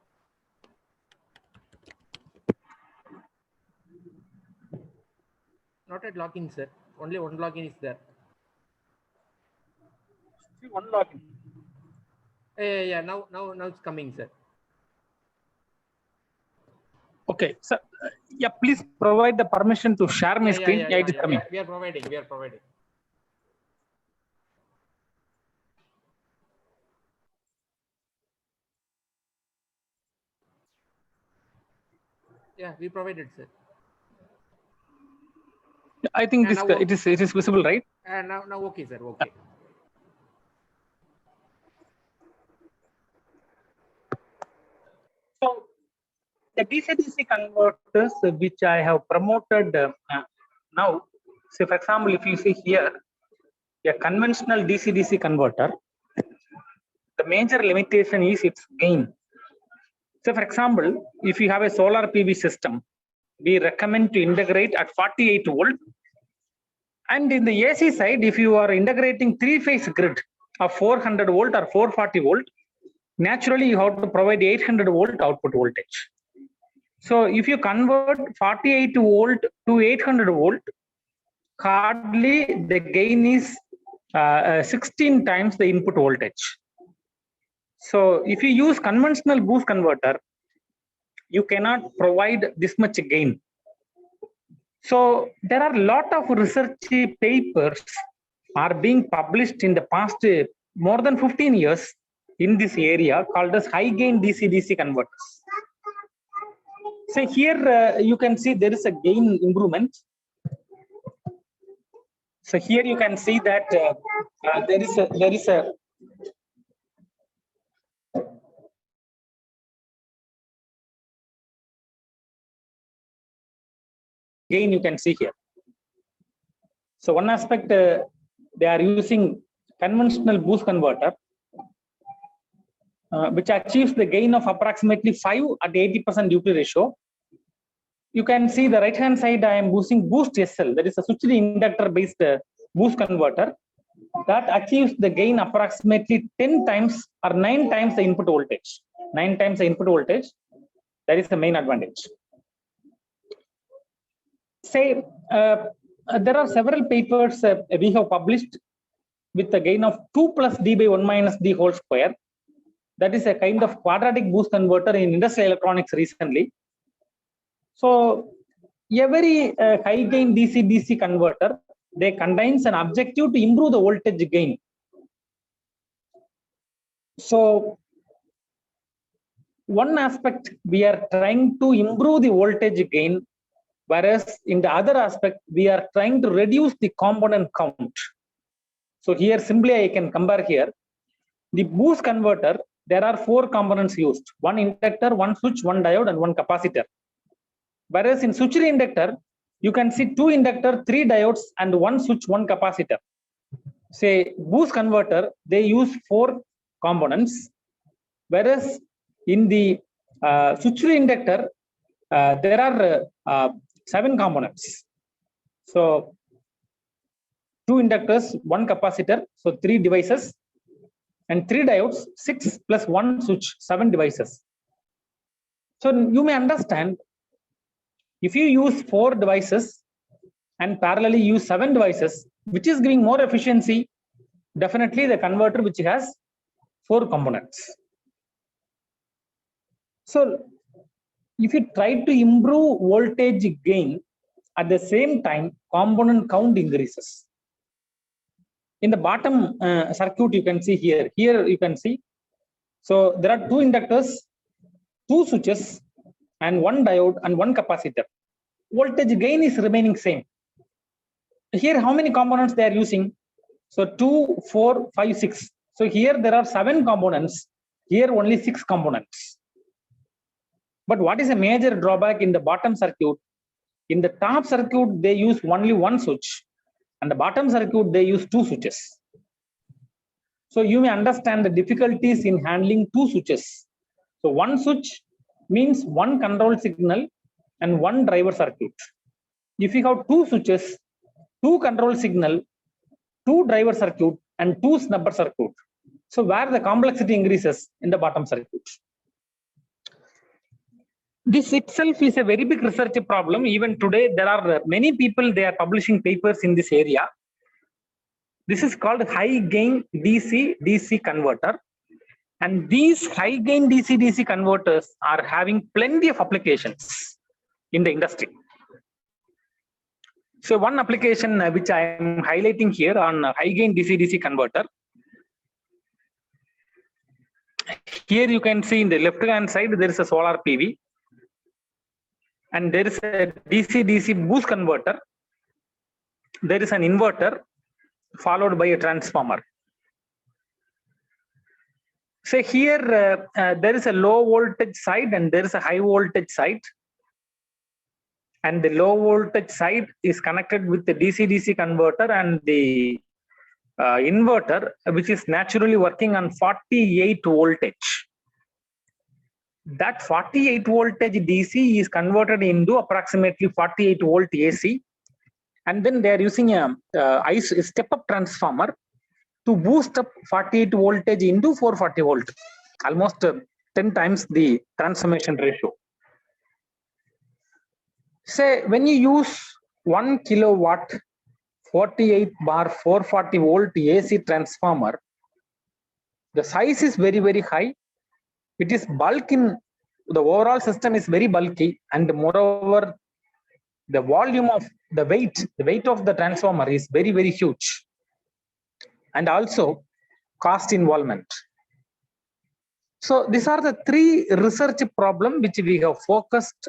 Not at login, sir. Only one login is there. See, one login. Yeah. Now it's coming, sir. Okay, sir. Yeah, please provide the permission to share my screen. Yeah, it is coming. We are providing. Yeah, we provided, sir. I think And this now- it is visible, right? And now okay, sir. Okay. So the DC-DC converters which I have promoted now. So for example, if you see here, a conventional DC-DC converter, the major limitation is its gain. So for example, if you have a solar PV system, we recommend to integrate at 48 volt. And in the AC side, if you are integrating three-phase grid of 400 volt or 440 volt, naturally you have to provide 800 volt output voltage. So if you convert 48 volt to 800 volt, hardly the gain is 16 times the input voltage. So if you use conventional boost converter, you cannot provide this much gain. So there are a lot of research papers are being published in the past more than 15 years in this area called as high gain DC-DC converters. So here you can see there is a gain improvement. So here you can see that there is a gain you can see here. So one aspect they are using conventional boost converter which achieves the gain of approximately 5 at 80% duty ratio. You can see the right hand side I am using boost SL, that is a switched inductor based boost converter that achieves the gain approximately 10 times or 9 times the input voltage. 9 times the input voltage, that is the main advantage. Say there are several papers we have published with a gain of 2 plus d by 1 minus d whole square. That is a kind of quadratic boost converter in industrial electronics recently. So every high gain DC-DC converter, they contains an objective to improve the voltage gain. So one aspect we are trying to improve the voltage gain, whereas in the other aspect we are trying to reduce the component count. So here simply I can compare here. The boost converter, there are 4 components used: one inductor, one switch, one diode, and one capacitor. Whereas in switched inductor, you can see 2 inductor, 3 diodes, and 1 switch, 1 capacitor. Say boost converter, they use 4 components, whereas in the switched inductor, there are 7 components. So 2 inductors, 1 capacitor, so 3 devices, and 3 diodes, 6 plus 1 switch, 7 devices. So you may understand, if you use 4 devices and parallelly use 7 devices, which is giving more efficiency? Definitely the converter which has 4 components. So if you try to improve voltage gain, at the same time component count increases. In the bottom circuit you can see here you can see, so there are 2 inductors, 2 switches and 1 diode and 1 capacitor. Voltage gain is remaining same. Here how many components they are using? So 2, 4, 5, 6. So here there are 7 components, here only 6 components. But what is a major drawback in the bottom circuit? In the top circuit they use only 1 switch, and the bottom circuit they use 2 switches. So you may understand the difficulties in handling 2 switches. So 1 switch means 1 control signal and 1 driver circuit. If you have 2 switches, 2 control signal, 2 driver circuit and 2 snubber circuit. So where the complexity increases? In the bottom circuit. This itself is a very big research problem. Even today there are many people, they are publishing papers in this area. This is called high gain DC-DC converter. And these high gain DC-DC converters are having plenty of applications in the industry. So one application which I am highlighting here on high gain DC-DC converter. Here you can see in the left hand side there is a solar PV. And there is a DC-DC boost converter. There is an inverter followed by a transformer. So here there is a low voltage side and there is a high voltage side. And the low voltage side is connected with the DC-DC converter and the inverter, which is naturally working on 48 voltage. That 48 voltage DC is converted into approximately 48 volt AC, and then they are using a step-up transformer to boost up 48 voltage into 440 volt, almost 10 times the transformation ratio. Say when you use 1 kilowatt 48 bar 440 volt AC transformer, the size is very, very high. It is bulk in the overall system is very bulky, and moreover, the volume of the weight of the transformer is very, very huge, and also cost involvement. So these are the 3 research problems which we have focused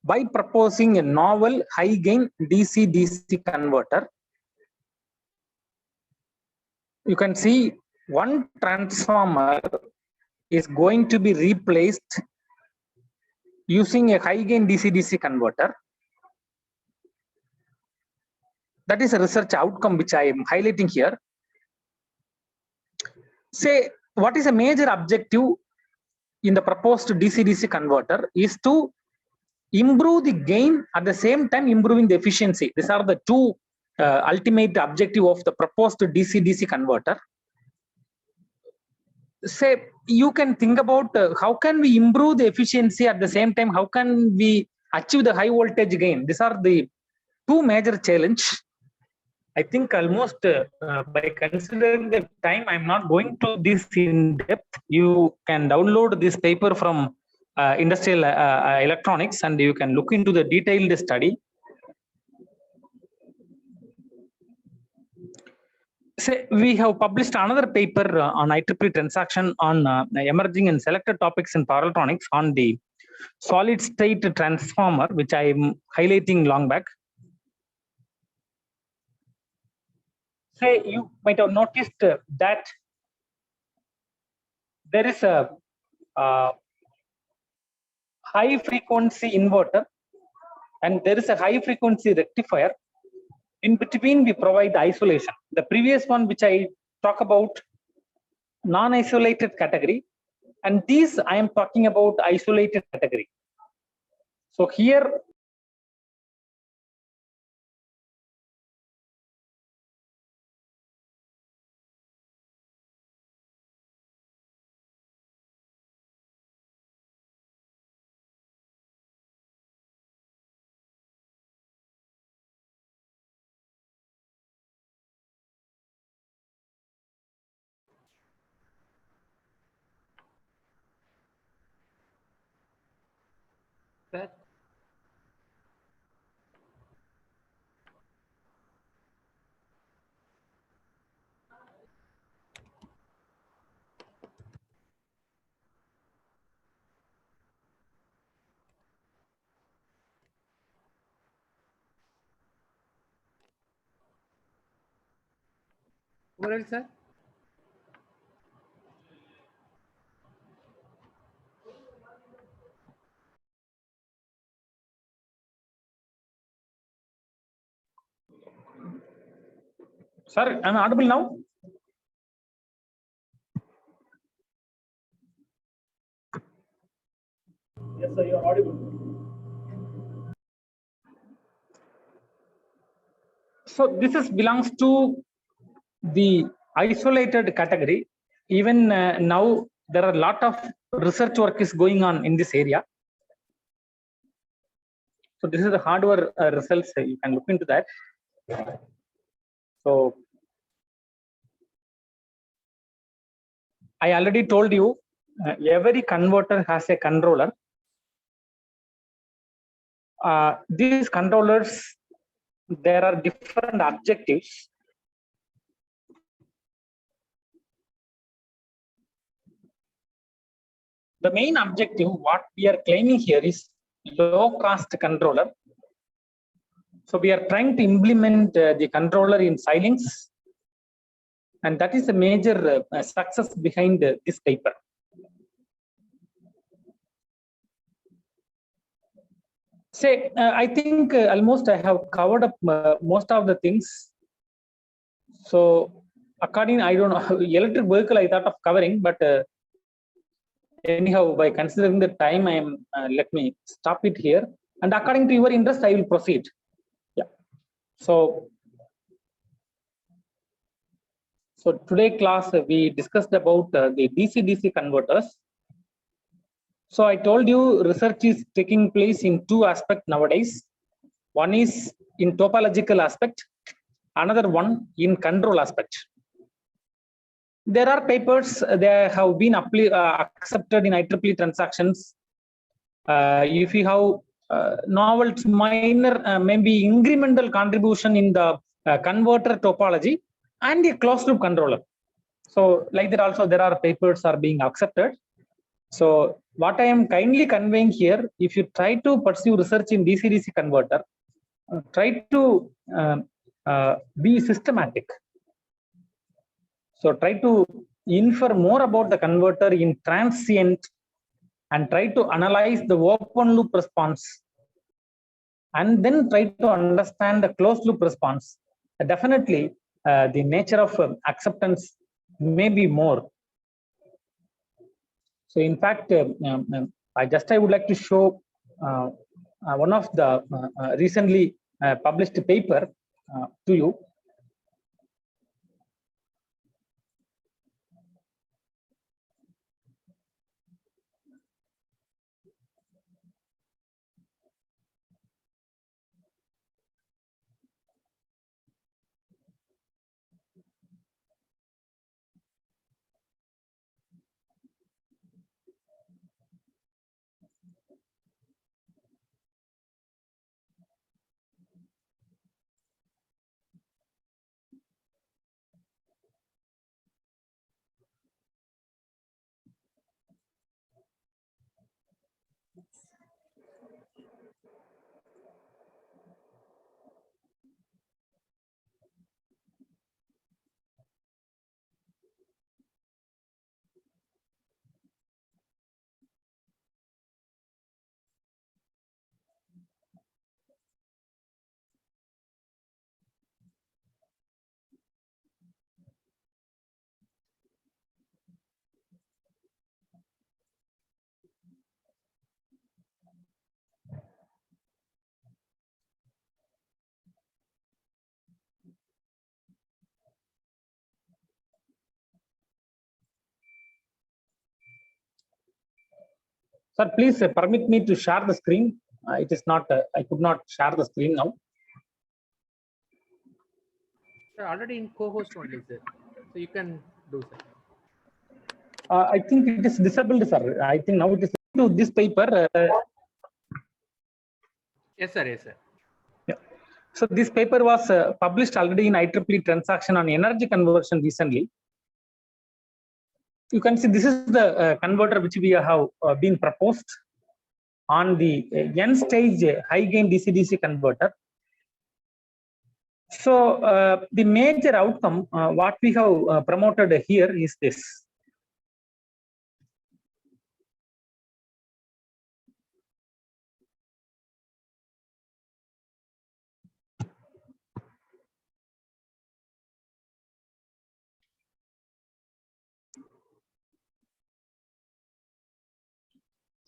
by proposing a novel high gain DC-DC converter. You can see one transformer is going to be replaced using a high gain DC-DC converter. That is a research outcome which I am highlighting here. Say, what is a major objective in the proposed DC-DC converter is to improve the gain, at the same time improving the efficiency. These are the 2 ultimate objective of the proposed DC-DC converter. Say, you can think about how can we improve the efficiency, at the same time how can we achieve the high voltage gain. These are the 2 major challenges. I think almost by considering the time, I'm not going to this in depth. You can download this paper from Industrial Electronics and you can look into the detailed study. Say, we have published another paper on IEEE transaction on emerging and selected topics in power electronics on the solid state transformer, which I am highlighting long back. Say, you might have noticed that there is a high frequency inverter and there is a high frequency rectifier. In between, we provide isolation. The previous one, which I talk about, non-isolated category, and these I am talking about isolated category. So here sir. Who else, sir? Sir, I'm audible now? Yes, sir, you are audible. So this is belongs to the isolated category. Even now, there are a lot of research work is going on in this area. So this is the hardware results. You can look into that. So I already told you, every converter has a controller. These controllers, there are different objectives. The main objective, what we are claiming here, is low cost controller. So we are trying to implement the controller in Xilinx, and that is a major success behind this paper. Say, I think almost I have covered up most of the things. So according, I don't know, electric vehicle I thought of covering, but anyhow, by considering the time, I am let me stop it here. And according to your interest, I will proceed. Yeah. So today class we discussed about the DC-DC converters. So I told you research is taking place in two aspects nowadays. One is in topological aspect, another one in control aspect. There are papers that have been accepted in IEEE transactions. If you have novel minor, maybe incremental contribution in the converter topology and a closed loop controller. So like that also there are papers are being accepted. So what I am kindly conveying here, if you try to pursue research in DC-DC converter, try to be systematic. So try to infer more about the converter in transient and try to analyze the open loop response and then try to understand the closed loop response. Definitely the nature of acceptance may be more. So in fact, I would like to show one of the recently published paper to you. Sir, please permit me to share the screen. It is not, I could not share the screen now. Sir, already in co-host only, sir. So you can do, sir. I think it is disabled, sir. I think now it is to this paper. Yes, sir. Yes, sir. Yeah. So this paper was published already in IEEE transaction on energy conversion recently. You can see this is the converter which we have been proposed on the N stage high gain DC-DC converter. So the major outcome what we have promoted here is this.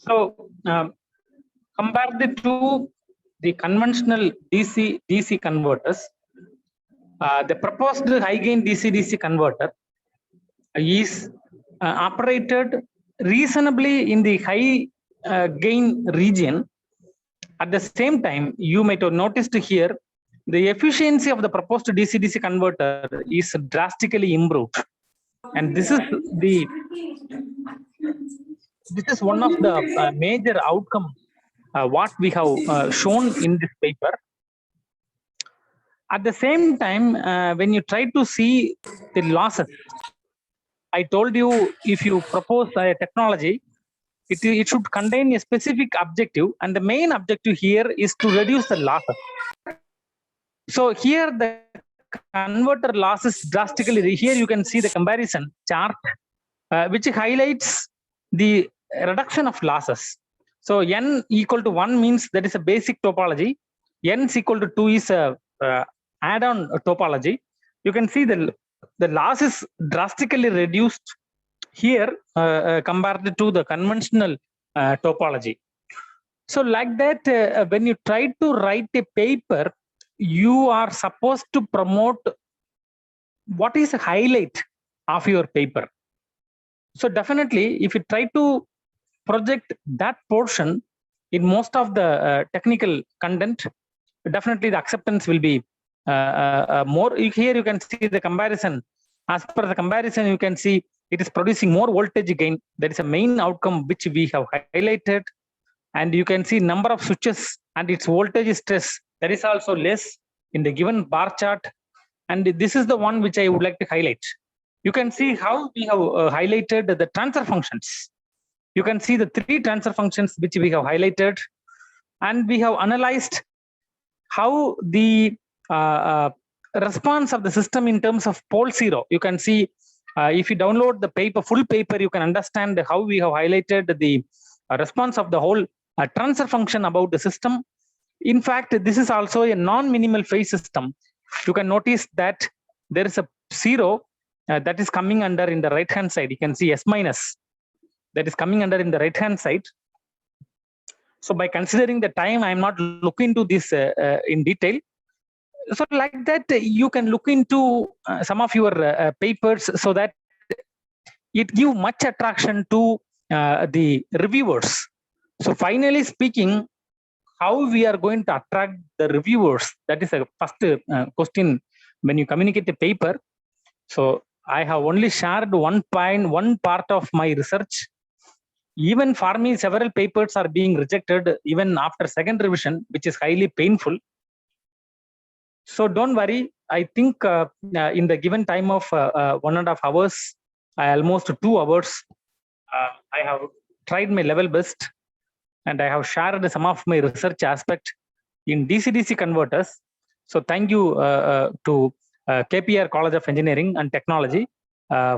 So compared to the conventional DC converters, the proposed high gain DC-DC converter is operated reasonably in the high gain region. At the same time, you might have noticed here, the efficiency of the proposed DC-DC converter is drastically improved. And this is one of the major outcome what we have shown in this paper. At the same time, when you try to see the losses, I told you if you propose a technology, it should contain a specific objective, and the main objective here is to reduce the losses. So here the converter losses drastically. Here you can see the comparison chart, which highlights the reduction of losses. So n equal to 1 means that is a basic topology. N is equal to 2 is a add-on topology. You can see the loss is drastically reduced here compared to the conventional topology. So like that, when you try to write a paper, you are supposed to promote what is the highlight of your paper. So definitely, if you try to project that portion in most of the technical content, definitely the acceptance will be more. Here you can see the comparison. As per the comparison, you can see it is producing more voltage gain. That is a main outcome which we have highlighted. And you can see number of switches and its voltage stress. That is also less in the given bar chart. And this is the one which I would like to highlight. You can see how we have highlighted the transfer functions. You can see the 3 transfer functions which we have highlighted. And we have analyzed how the response of the system in terms of pole zero. You can see if you download the paper, full paper, you can understand how we have highlighted the response of the whole transfer function about the system. In fact, this is also a non-minimal phase system. You can notice that there is a 0 that is coming under in the right hand side. You can see S minus that is coming under in the right hand side. So by considering the time, I am not looking into this in detail. So like that, you can look into some of your papers so that it gives much attraction to the reviewers. So finally speaking, how we are going to attract the reviewers? That is a first question when you communicate a paper. So I have only shared one part of my research. Even for me, several papers are being rejected even after second revision, which is highly painful. So don't worry. I think in the given time of 1.5 hours, almost 2 hours, I have tried my level best, and I have shared some of my research aspect in DC-DC converters. So thank you to KPR College of Engineering and Technology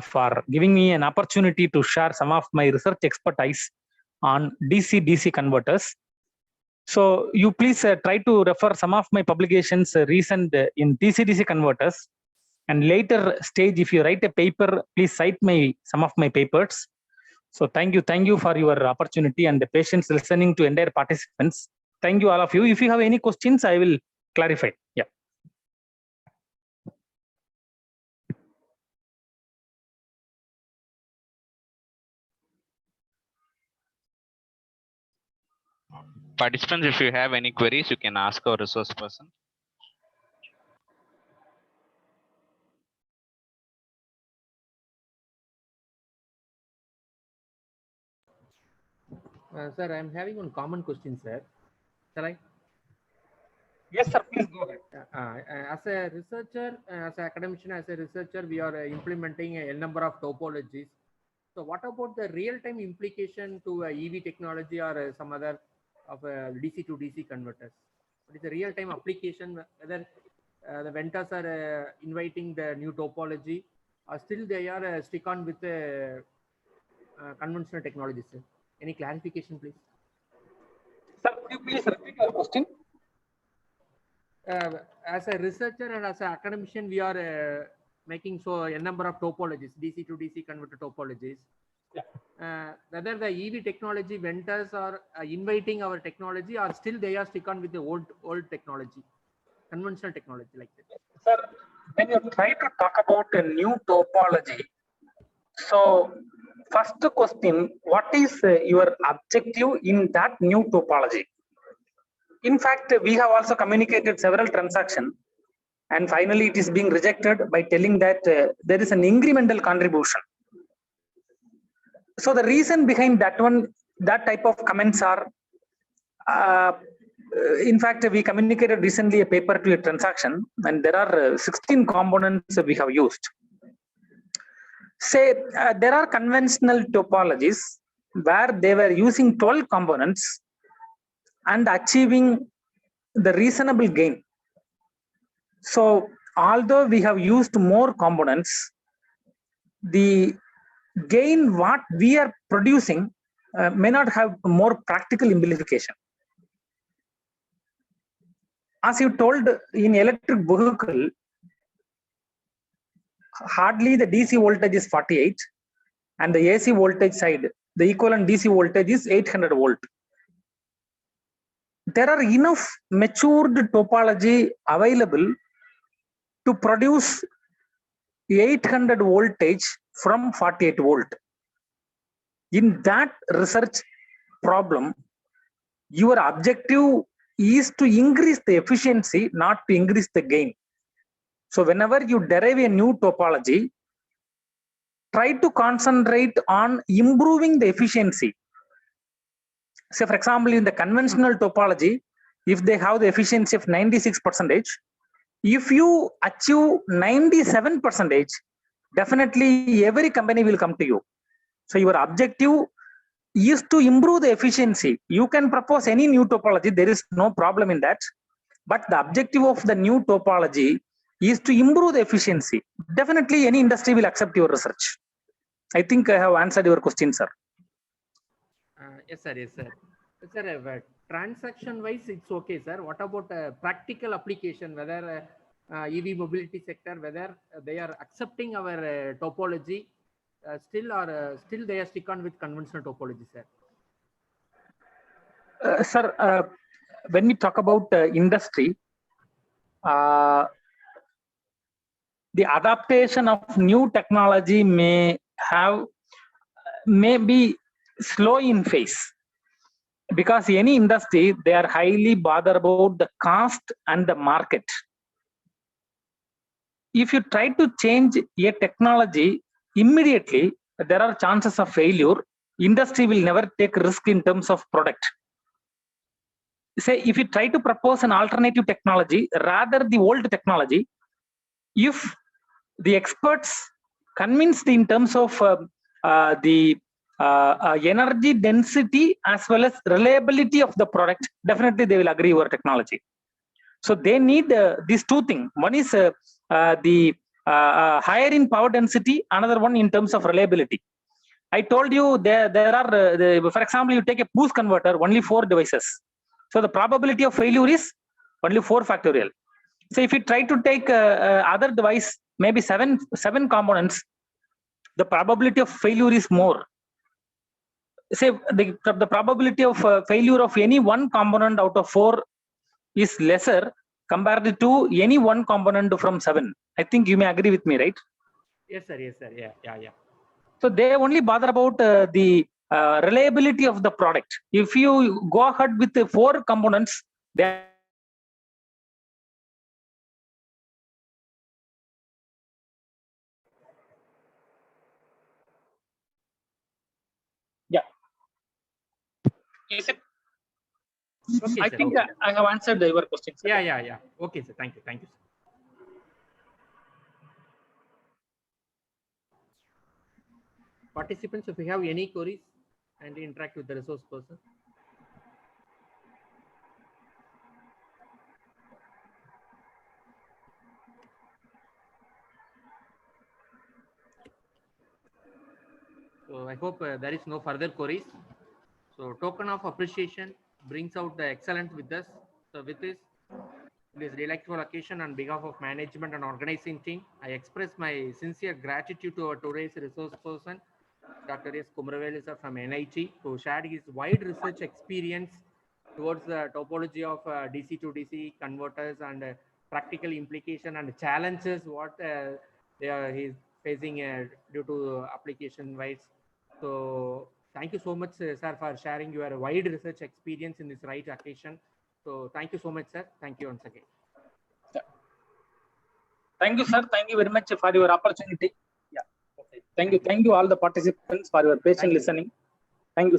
for giving me an opportunity to share some of my research expertise on DC-DC converters. So you please try to refer some of my publications recent in DC-DC converters. And later stage, if you write a paper, please cite some of my papers. So thank you for your opportunity and the patience listening to entire participants. Thank you all of you. If you have any questions, I will clarify. Yeah. Participants, if you have any queries, you can ask our resource person. Sir, I am having one common question, sir. Shall I? Yes, sir. Please go ahead. As a researcher, as an academician, as a researcher, we are implementing a number of topologies. So, what about the real-time implication to EV technology or some other of DC to DC converters? What is the real-time application? Whether the vendors are inviting the new topology, or still they are stick on with the conventional technologies? Sir? Any clarification, please? Sir, could you please repeat your question? As a researcher and as an academician, we are making so a number of topologies, DC to DC converter topologies. Whether the EV technology vendors are inviting our technology, or still they are stick on with the old technology, conventional technology like that. Sir, when you try to talk about a new topology, so first question, what is your objective in that new topology? In fact, we have also communicated several transactions, and finally it is being rejected by telling that there is an incremental contribution. So the reason behind that one, that type of comments are, in fact, we communicated recently a paper to a transaction, and there are 16 components we have used. Say there are conventional topologies where they were using 12 components and achieving the reasonable gain. So although we have used more components, the gain what we are producing may not have more practical implication. As you told, in electric vehicle, hardly the DC voltage is 48, and the AC voltage side, the equivalent DC voltage is 800 volt. There are enough matured topology available to produce 800 voltage from 48 volt. In that research problem, your objective is to increase the efficiency, not to increase the gain. So whenever you derive a new topology, try to concentrate on improving the efficiency. Say, for example, in the conventional topology, if they have the efficiency of 96%, if you achieve 97%, definitely every company will come to you. So your objective is to improve the efficiency. You can propose any new topology, there is no problem in that. But the objective of the new topology is to improve the efficiency. Definitely any industry will accept your research. I think I have answered your question, sir. Yes, sir. Yes, sir. Sir, transaction wise, it's okay, sir. What about practical application? Whether EV mobility sector, whether they are accepting our topology still, or still they are stick on with conventional topology, sir? Sir, when we talk about industry, the adaptation of new technology may be slow in phase, because any industry, they are highly bothered about the cost and the market. If you try to change a technology immediately, there are chances of failure. Industry will never take risk in terms of product. Say, if you try to propose an alternative technology, rather the old technology, if the experts convinced in terms of the energy density as well as reliability of the product, definitely they will agree your technology. So they need these two things. One is the higher in power density, another one in terms of reliability. I told you there are, for example, you take a boost converter, only 4 devices. So the probability of failure is only 4 factorial. So if you try to take other device, maybe seven components, the probability of failure is more. Say the probability of failure of any one component out of 4 is lesser compared to any one component from 7. I think you may agree with me, right? Yes, sir. Yes, sir. Yeah. So they only bother about the reliability of the product. If you go ahead with the 4 components, they Is it? Okay, I sir. think Okay. I have answered your question, sir. Yeah. Okay, sir. Thank you. Thank you, sir. Participants, if you have any queries and interact with the resource person. So I hope there is no further queries. So token of appreciation brings out the excellence with us. So with this delightful occasion on behalf of management and organizing team, I express my sincere gratitude to our today's resource person, Dr. S. Kumraveli sir from NIT, who shared his wide research experience towards the topology of DC to DC converters and practical implication and challenges what he's facing due to application wise. So thank you so much, sir, for sharing your wide research experience in this right occasion. So thank you so much, sir. Thank you once again. Thank you, sir. Thank you very much for your opportunity. Yeah. Okay. Thank you. Thank you all the participants for your patient listening. Thank you.